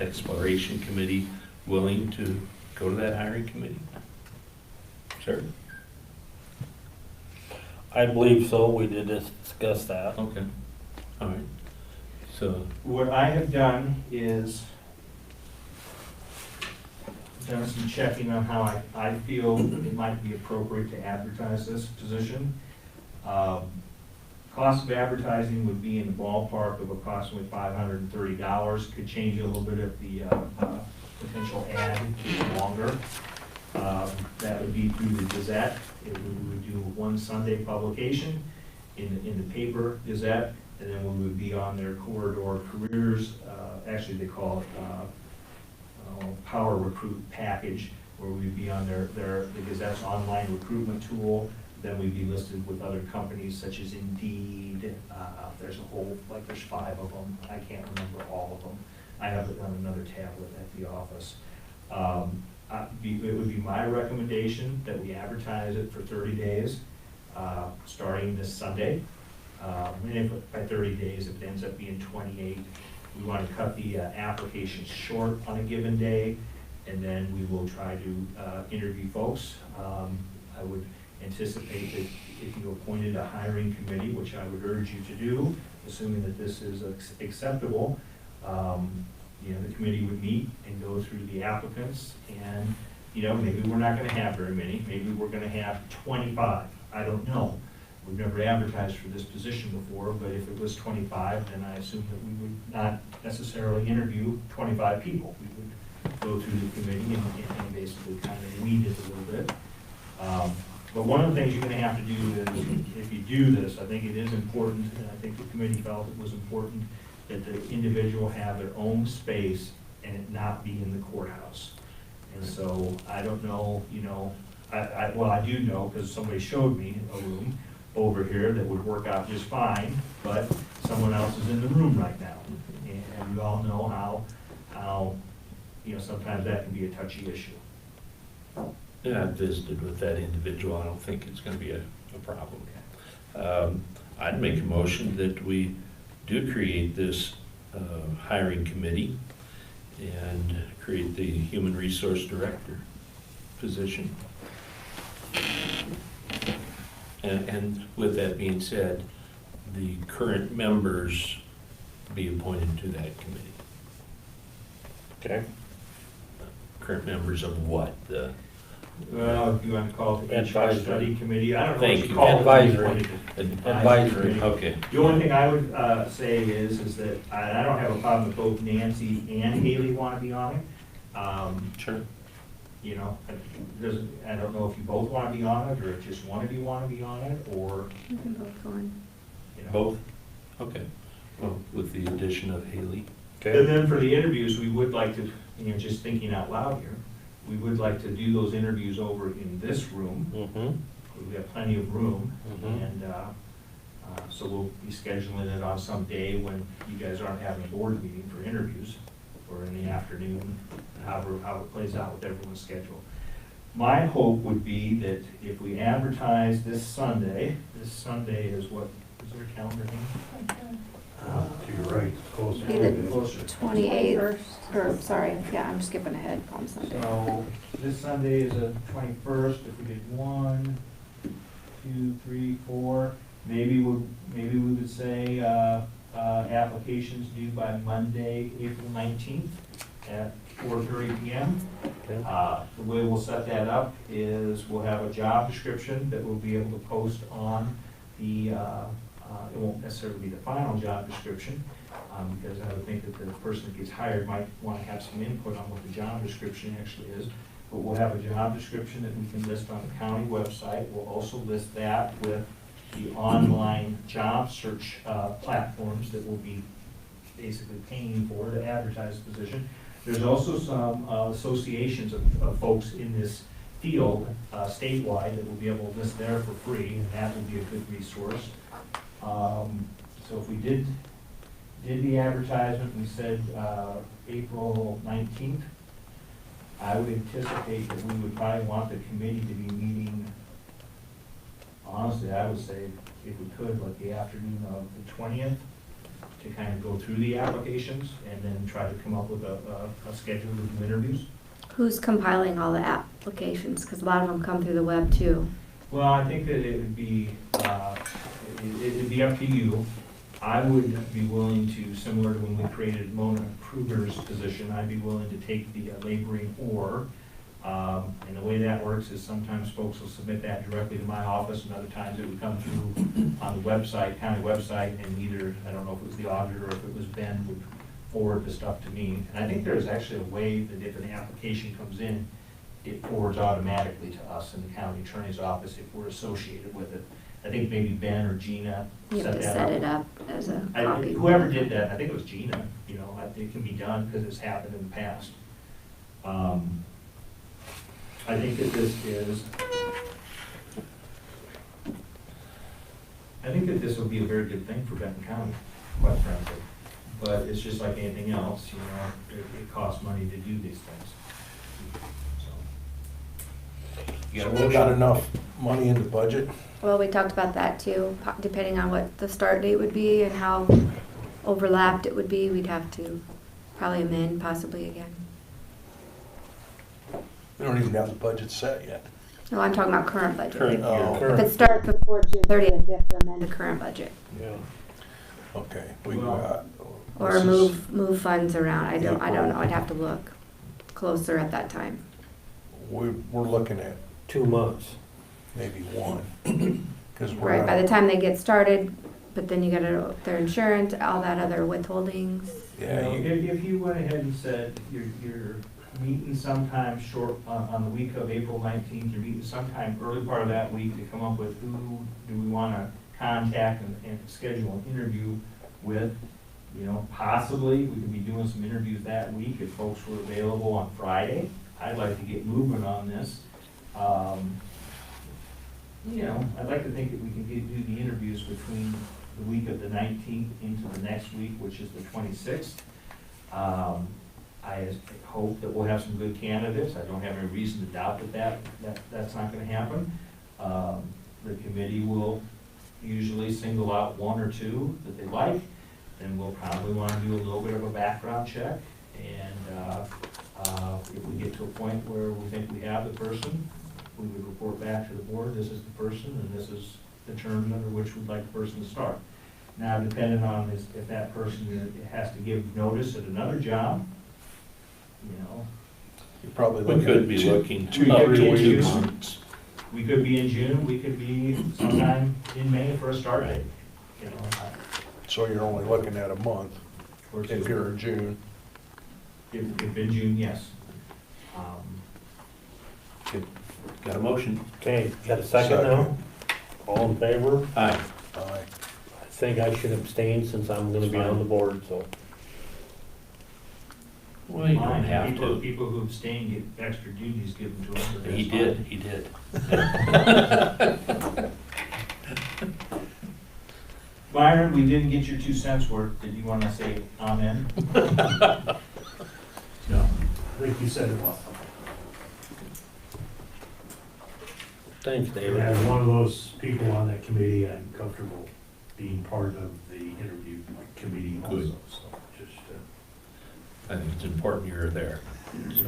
exploration committee willing to go to that hiring committee? Sir? I believe so, we did discuss that. Okay, all right. So, What I have done is done some checking on how I feel it might be appropriate to advertise this position. Cost of advertising would be in the ballpark of approximately $530. Could change a little bit if the potential ad is longer. That would be through the Gazette. We would do one Sunday publication in the paper Gazette, and then we would be on their corridor careers, actually they call it Power Recruit Package, where we'd be on the Gazette's online recruitment tool. Then we'd be listed with other companies such as Indeed. There's a whole, like there's 5 of them. I can't remember all of them. I have it on another tablet at the office. It would be my recommendation that we advertise it for 30 days, starting this Sunday. And if by 30 days, if it ends up being 28, we want to cut the applications short on a given day, and then we will try to interview folks. I would anticipate that if you appointed a hiring committee, which I would urge you to do, assuming that this is acceptable, you know, the committee would meet and go through the applicants, and, you know, maybe we're not gonna have very many, maybe we're gonna have 25, I don't know. We've never advertised for this position before, but if it was 25, then I assume that we would not necessarily interview 25 people. We would go through the committee and basically kind of weed it a little bit. But one of the things you're gonna have to do is, if you do this, I think it is important, and I think the committee felt it was important, that the individual have their own space and it not be in the courthouse. And so, I don't know, you know, well, I do know, because somebody showed me a room over here that would work out just fine, but someone else is in the room right now. And we all know how, you know, sometimes that can be a touchy issue. yeah, I've visited with that individual, I don't think it's gonna be a problem. I'd make a motion that we do create this hiring committee and create the human resource director position. And with that being said, the current members be appointed to that committee. Okay. Current members of what? The Well, if you want to call it the HR Advisory. Study Committee, I don't know Thank what you you. call it. Advisory. Advisory. Advisory. Okay. The only thing I would say is that I don't have a problem with both Nancy and Haley want to be on it. Sure. You know, I don't know if you both want to be on it, or if just one of you want to be on it, or, We can both go on. you know. Both? Okay. Well, with the addition of Haley. And then for the interviews, we would like to, you know, just thinking out loud here, we would like to do those interviews over in this room. Mm-hmm. We have plenty of room, Mhm. and So we'll be scheduling it on some day when you guys aren't having a board meeting for interviews, or in the afternoon, however, how it plays out with everyone's schedule. My hope would be that if we advertise this Sunday is what, is there a calendar thing? You're right, it's close. Be the Closer. 28th, or, sorry, yeah, I'm skipping ahead, Palm Sunday. So this Sunday is the 21st, if we did 1, 2, 3, 4, maybe we would say, applications due by Monday, April 19th at 4:30 PM. Okay. The way we'll set that up is we'll have a job description that we'll be able to post on the, it won't necessarily be the final job description, because I would think that the person that gets hired might want to have some input on what the job description actually is. But we'll have a job description that we can list on the county website. We'll also list that with the online job search platforms that we'll be basically paying for to advertise the position. There's also some associations of folks in this field statewide that will be able to list there for free, and that will be a good resource. So if we did the advertisement, we said April 19th, I would anticipate that we would probably want the committee to be meeting, honestly, I would say, if we could, like the afternoon of the 20th, to kind of go through the applications and then try to come up with a schedule of new interviews. Who's compiling all the applications? Because a lot of them come through the web too. Well, I think that it would be, it'd be up to you. I would be willing to, similar to when we created Mona Kruger's position, I'd be willing to take the laboring or, and the way that works is sometimes folks will submit that directly to my office, and other times it would come through on the website, county website, and either, I don't know if it was the auditor or if it was Ben, would forward the stuff to me. And I think there's actually a way that if an application comes in, it forwards automatically to us in the county attorney's office if we're associated with it. I think maybe Ben or Gina You have to set set that it up. up as a copy. Whoever did that, I think it was Gina, you know, it can be done because it's happened in the past. I think that this will be a very good thing for Benton County, quite frankly. But it's just like anything else, you know, it costs money to do these things. So, You got a So we motion? got enough money in the budget? Well, we talked about that too, depending on what the start date would be and how overlapped it would be, we'd have to probably amend possibly again. We don't even have the budget set yet. No, I'm talking about current budget. Current Oh, year. If it starts before June 30th, we have to amend the current budget. Yeah. Okay, we Well, got. Or this is- move funds around, I don't know, I'd have to look closer at that time. We're looking at 2 months. maybe one, because we're. Right, by gonna- the time they get started, but then you gotta, their insurance, all that other withholdings. Yeah, you know, you- if you went ahead and said you're meeting sometime short, on the week of April 19th, you're meeting sometime early part of that week to come up with who do we want to contact and schedule an interview with, you know, possibly we could be doing some interviews that week if folks were available on Friday. I'd like to get moving on this. You know, I'd like to think that we can do the interviews between the week of the 19th into the next week, which is the 26th. I hope that we'll have some good candidates. I don't have any reason to doubt that's not gonna happen. The committee will usually single out 1 or 2 that they like, and we'll probably wanna do a little bit of a background check. And if we get to a point where we think we have the person, we would report back to the board, this is the person, and this is the terms under which we'd like the person to start. Now, depending on if that person has to give notice at another job, you know, You're probably We looking could at be two- looking two, up 3 to 2 weeks. months. we could be in June, we could be sometime in May for a start date, you know. So you're only looking at a month Or if you're in June. If in June, yes. Got a motion? Okay, got a second now? All in favor? Aye. Aye. I think I should abstain since I'm gonna be on the board, so. Well, you don't have to. People who abstain get extra duties given to them. but that's He fine. did, he did. Byron, we didn't get your 2 cents worth. Did you want to say amen? No, I think you said it well. Thanks, David. As one of those people on that committee, I'm comfortable being part of the interview committee also, Good. so just, I think it's important you're there. So,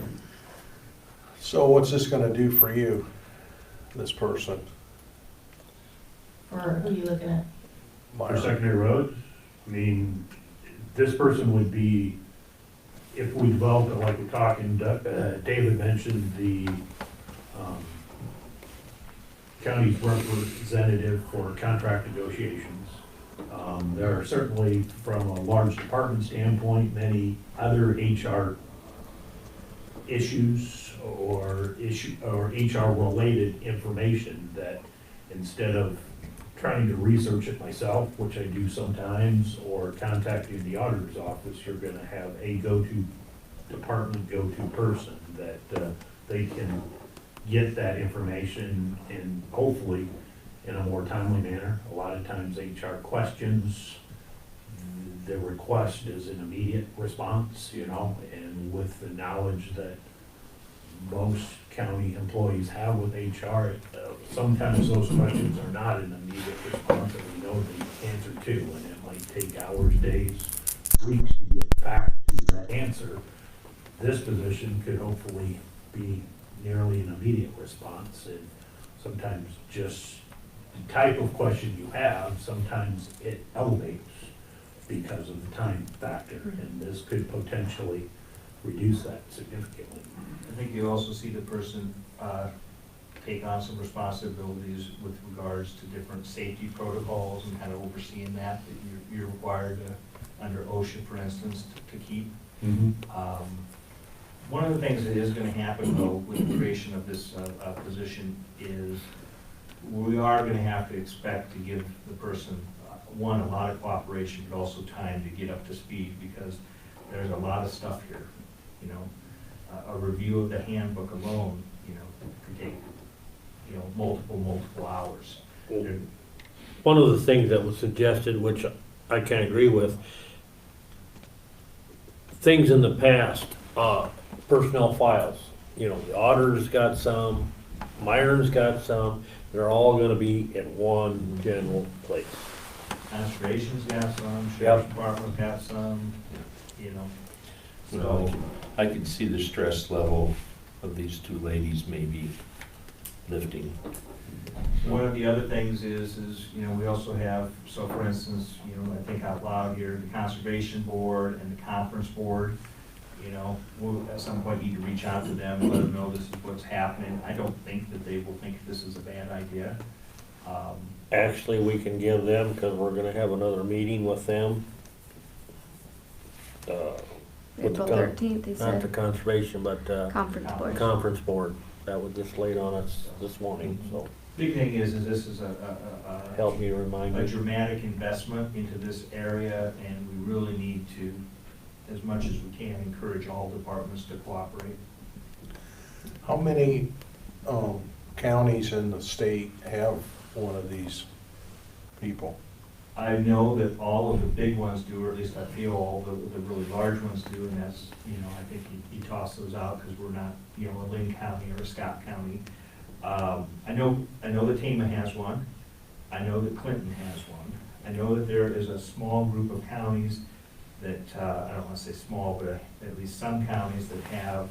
So what's this gonna do for you, this person? Or who are you looking at? for secondary roads, I mean, this person would be, if we developed it like we're talking, David mentioned the, county's representative for contract negotiations. There are certainly, from a large department standpoint, many other HR issues or HR-related information that instead of trying to research it myself, which I do sometimes, or contacting the auditor's office, you're gonna have a go-to department, go-to person that they can get that information and hopefully in a more timely manner. A lot of times HR questions, the request is an immediate response, you know, and with the knowledge that most county employees have with HR, sometimes those questions are not an immediate response, and we know the answer to, and it might take hours, days, weeks to get back to that answer. This position could hopefully be nearly an immediate response, and sometimes just the type of question you have, sometimes it elevates because of the time factor, and this could potentially reduce that significantly. I think you also see the person take on some responsibilities with regards to different safety protocols and kind of overseeing that you're required to, under OSHA, for instance, to keep. One of the things that is going to happen, though, with the creation of this position is we are going to have to expect to give the person, one, a lot of cooperation, but also time to get up to speed, because there's a lot of stuff here, you know. A review of the handbook alone, you know, could take, you know, multiple hours. One of the things that was suggested, which I can't agree with, things in the past, personnel files, you know, the auditor's got some, Myron's got some, they're all gonna be in one general place. Conservation's got some, Sheriff's Department's got some, you know. So, I can see the stress level of these two ladies maybe lifting. one of the other things is, you know, we also have, so for instance, you know, I think out loud here, the Conservation Board and the Conference Board, you know, we'll at some point need to reach out to them and let them know this is what's happening. I don't think that they will think this is a bad idea. Actually, we can give them, because we're gonna have another meeting with them. With the April 13th, they Not the said, conservation, but, conference board. conference board, that was just laid on us this morning, so Big thing is this is help me remind a me. dramatic investment into this area, and we really need to, as much as we can, encourage all departments to cooperate. How many counties in the state have one of these people? I know that all of the big ones do, or at least I feel all the really large ones do, and that's, you know, I think you toss those out because we're not, you know, a Lynn County or a Scott County. I know that Tama has one. I know that Clinton has one. I know that there is a small group of counties that, I don't want to say small, but at least some counties that have,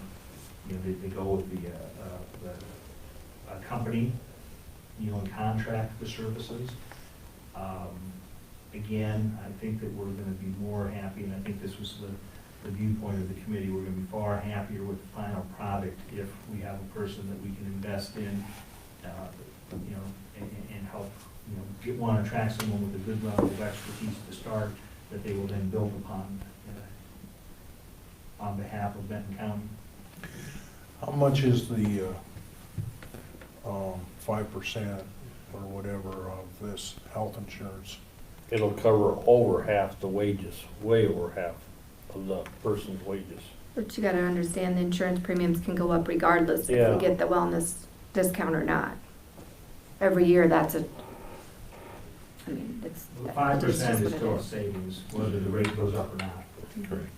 you know, they go with a company, you know, and contract the services. Again, I think that we're gonna be more happy, and I think this was the viewpoint of the committee, we're gonna be far happier with the final product if we have a person that we can invest in, you know, and help, you know, want to attract someone with a good level of expertise to start, that they will then build upon, on behalf of Benton County. How much is the 5% or whatever of this health insurance? It'll cover over half the wages, way over half of the person's wages. But you gotta understand, the insurance premiums can go up regardless if Yeah. we get the wellness discount or not. Every year, that's I mean, it's. 5% it's just is what it still a savings, whether the rate goes up or not. Correct.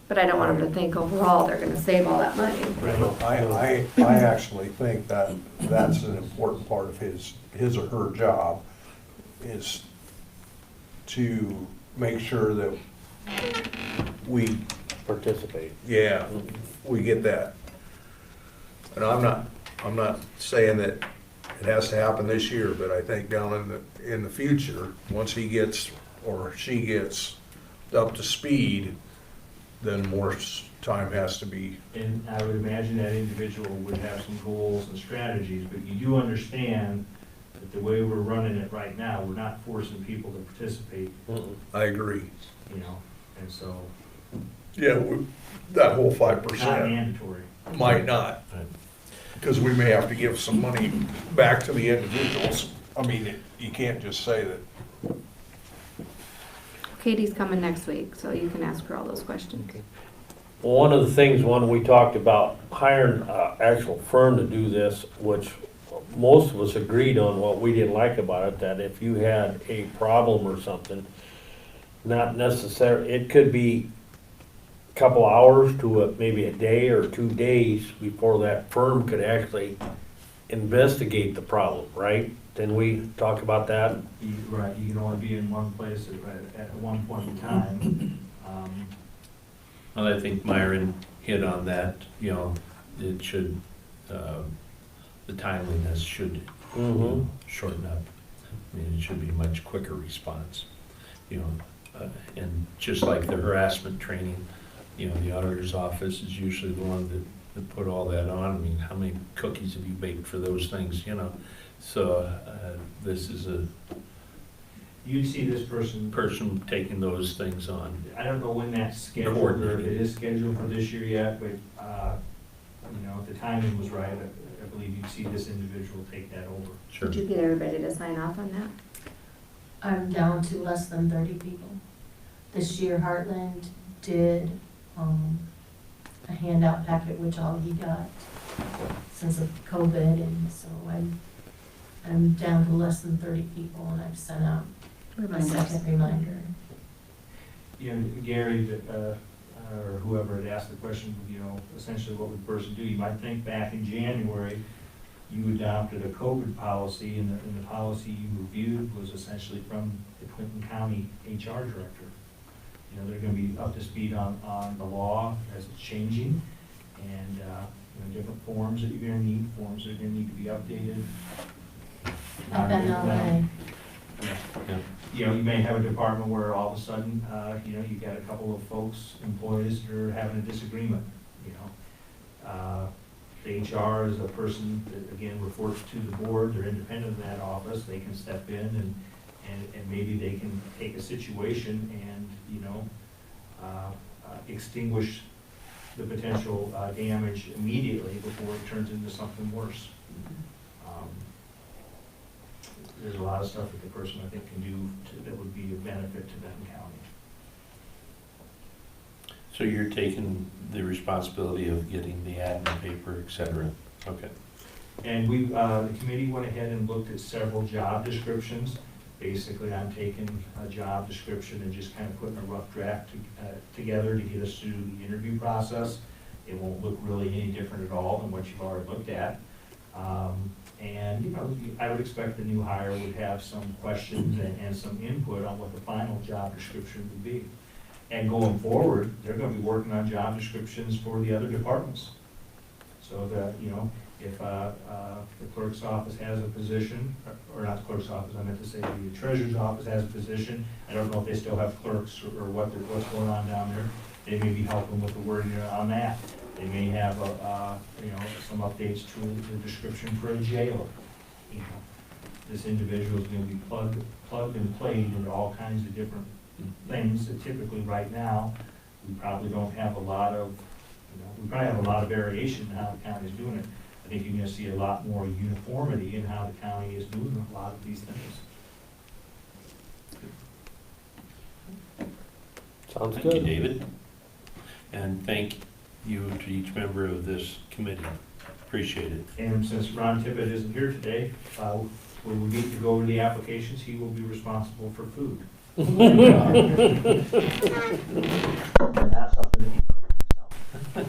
But I don't want them to think overall they're gonna save all that money. I actually think that that's an important part of his or her job, is to make sure that we, Participate. yeah, we get that. And I'm not saying that it has to happen this year, but I think down in the future, once he gets, or she gets up to speed, then more time has to be, And I would imagine that individual would have some goals and strategies, but you do understand that the way we're running it right now, we're not forcing people to participate, I agree. you know, and so Yeah, that whole it's 5% not mandatory. might not, because we may have to give some money back to the individuals. I mean, you can't just say that. Katie's coming next week, so you can ask her all those questions. One of the things, when we talked about hiring an actual firm to do this, which most of us agreed on, what we didn't like about it, that if you had a problem or something, not necessarily, it could be a couple hours to maybe a day or 2 days before that firm could actually investigate the problem, right? Didn't we talk about that? Right, you can only be in one place at one point in time. Well, I think Myron hit on that, you know, it should, the timeliness should shorten up. I mean, it should be a much quicker response, you know. And just like the harassment training, you know, the auditor's office is usually the one that put all that on. I mean, how many cookies have you baked for those things, you know? So this is a You'd see this person, person taking those things on. I don't know when that's scheduled, or if it is scheduled for this year yet, but, you know, if the timing was right, I believe you'd see this individual take that over. Sure. Did you get everybody to sign off on that? I'm down to less than 30 people. This year Heartland did a handout packet, which all he got since of COVID, and so I'm down to less than 30 people, and I've sent out a second reminder. You know, Gary, or whoever had asked the question, you know, essentially what would the person do? You might think back in January, you adopted a COVID policy, and the policy you reviewed was essentially from the Clinton County HR director. You know, they're gonna be up to speed on the law as it's changing, and, you know, different forms that you're gonna need, forms that are gonna need to be updated. FMLA. Yeah. You know, you may have a department where all of a sudden, you know, you've got a couple of folks, employees that are having a disagreement, you know. The HR is a person that, again, reports to the board, they're independent of that office, they can step in and maybe they can take a situation and, you know, extinguish the potential damage immediately before it turns into something worse. There's a lot of stuff that the person, I think, can do that would be of benefit to Benton County. So you're taking the responsibility of getting the admin paper, et cetera? Okay. And we, the committee went ahead and looked at several job descriptions. Basically, I'm taking a job description and just kind of putting a rough draft together to get us through the interview process. It won't look really any different at all than what you've already looked at. And, you know, I would expect the new hire would have some questions and some input on what the final job description would be. And going forward, they're gonna be working on job descriptions for the other departments. So that, you know, if the clerk's office has a position, or not the clerk's office, I meant to say the treasurer's office has a position, I don't know if they still have clerks or what's going on down there, they may be helping with the wording on that. They may have, you know, some updates to the description for a jailer. You know, this individual is gonna be plugged and played into all kinds of different things that typically right now, we probably don't have a lot of, you know, we probably have a lot of variation in how the county is doing it. I think you're gonna see a lot more uniformity in how the county is doing a lot of these things. Sounds Thank you, good. David. And thank you to each member of this committee. Appreciate it. And since Ron Tippett isn't here today, when we meet to go over the applications, he will be responsible for food. And that's something that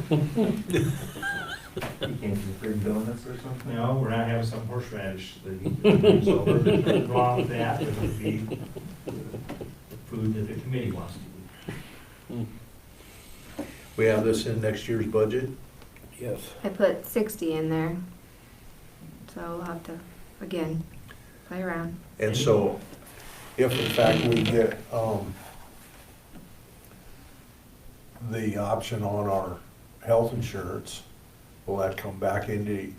you can't bring donuts or something? No, we're not having some horseradish that he brings over. There's nothing wrong with that, it would be food that the committee wants to eat. We have this in next year's budget? Yes. I put 60 in there. So we'll have to, again, play around. And so, if in fact we get, the option on our health insurance, will that come back into?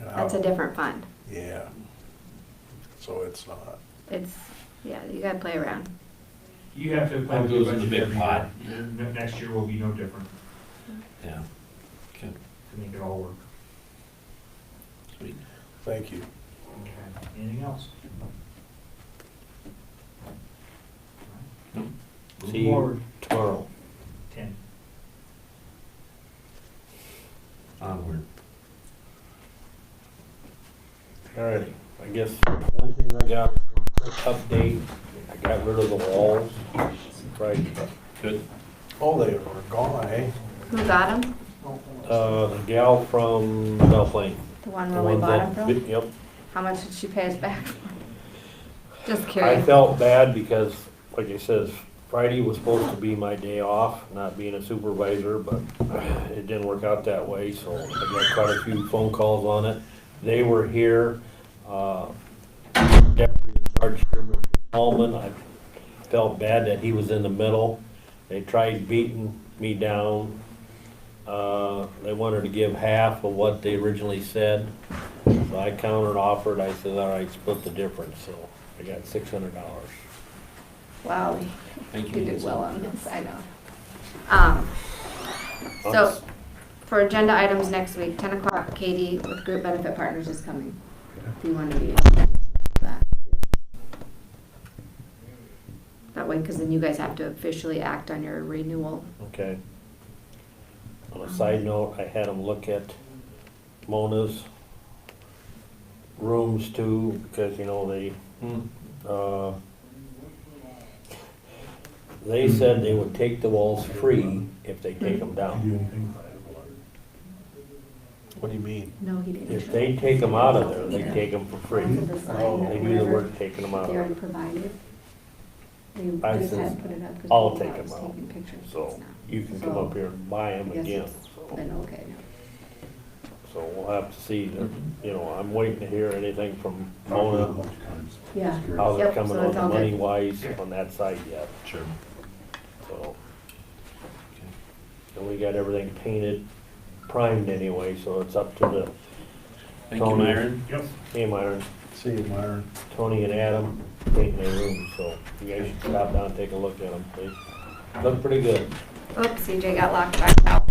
That's a different fund. Yeah. So it's not. It's, yeah, you gotta play around. You have to plan That your goes in the budget big every pot. year. Next year will be no different Yeah. Okay. to make it all work. Sweet. Thank you. Okay. Anything else? Nope. See you tomorrow. 10. Onward. Alrighty, I guess one thing I got, quick update, I got rid of the walls. Right, Good. Oh, they were gone, eh? Who got them? the gal from South Lane. The one The where we one bought them that- from? Yep. How much did she pay us back for? Just I curious. felt bad because, like I says, Friday was supposed to be my day off, not being a supervisor, but it didn't work out that way, so I got quite a few phone calls on it. They were here, Deputy in Charge here, Mr. Tallman, I felt bad that he was in the middle. They tried beating me down. They wanted to give half of what they originally said, so I countered offered, I said, all right, split the difference, so I got $600. Wow, Thank you you. did well on this, I know. So, for agenda items next week, 10 o'clock, Katie with Group Benefit Partners is coming. If you want to be that. That way, because then you guys have to officially act on your renewal. Okay. On a side note, I had them look at Mona's rooms too, because, you know, they said they would take the walls free if they take them down. What do you mean? No, he didn't. If they take them out of there, they take them for free. The sign that They do the whatever work taking them out They of already there. provided. They I just says, hadn't put it up because I'll we take thought it was them out. taking pictures. It's So not. you can come So, up here and buy them I guess again. it's been okay now. So we'll have to see, you know, I'm waiting to hear anything from Mona, Yeah. how they're Yep, coming so on it's the all money good. wise on that side yet, Sure. so. And we got everything painted, primed anyway, so it's up to the, Thank you, Myron. Yep. hey Myron, See you, Myron. Tony and Adam painting their rooms, so you guys should stop down and take a look at them, please. Look pretty good. Oops, CJ got locked back out.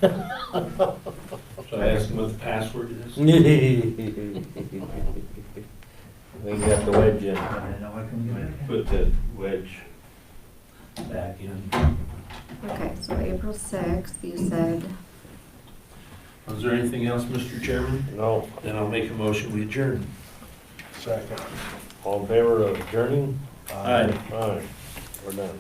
So I asked him what the password is. We got the wedge in. I know I can get it. Put the wedge back in. Okay, so April 6th, you said, Was there anything else, Mr. Chairman? No, Then I'll make a motion, we adjourn. Second. all in favor of adjourning? Aye. Alright, we're done.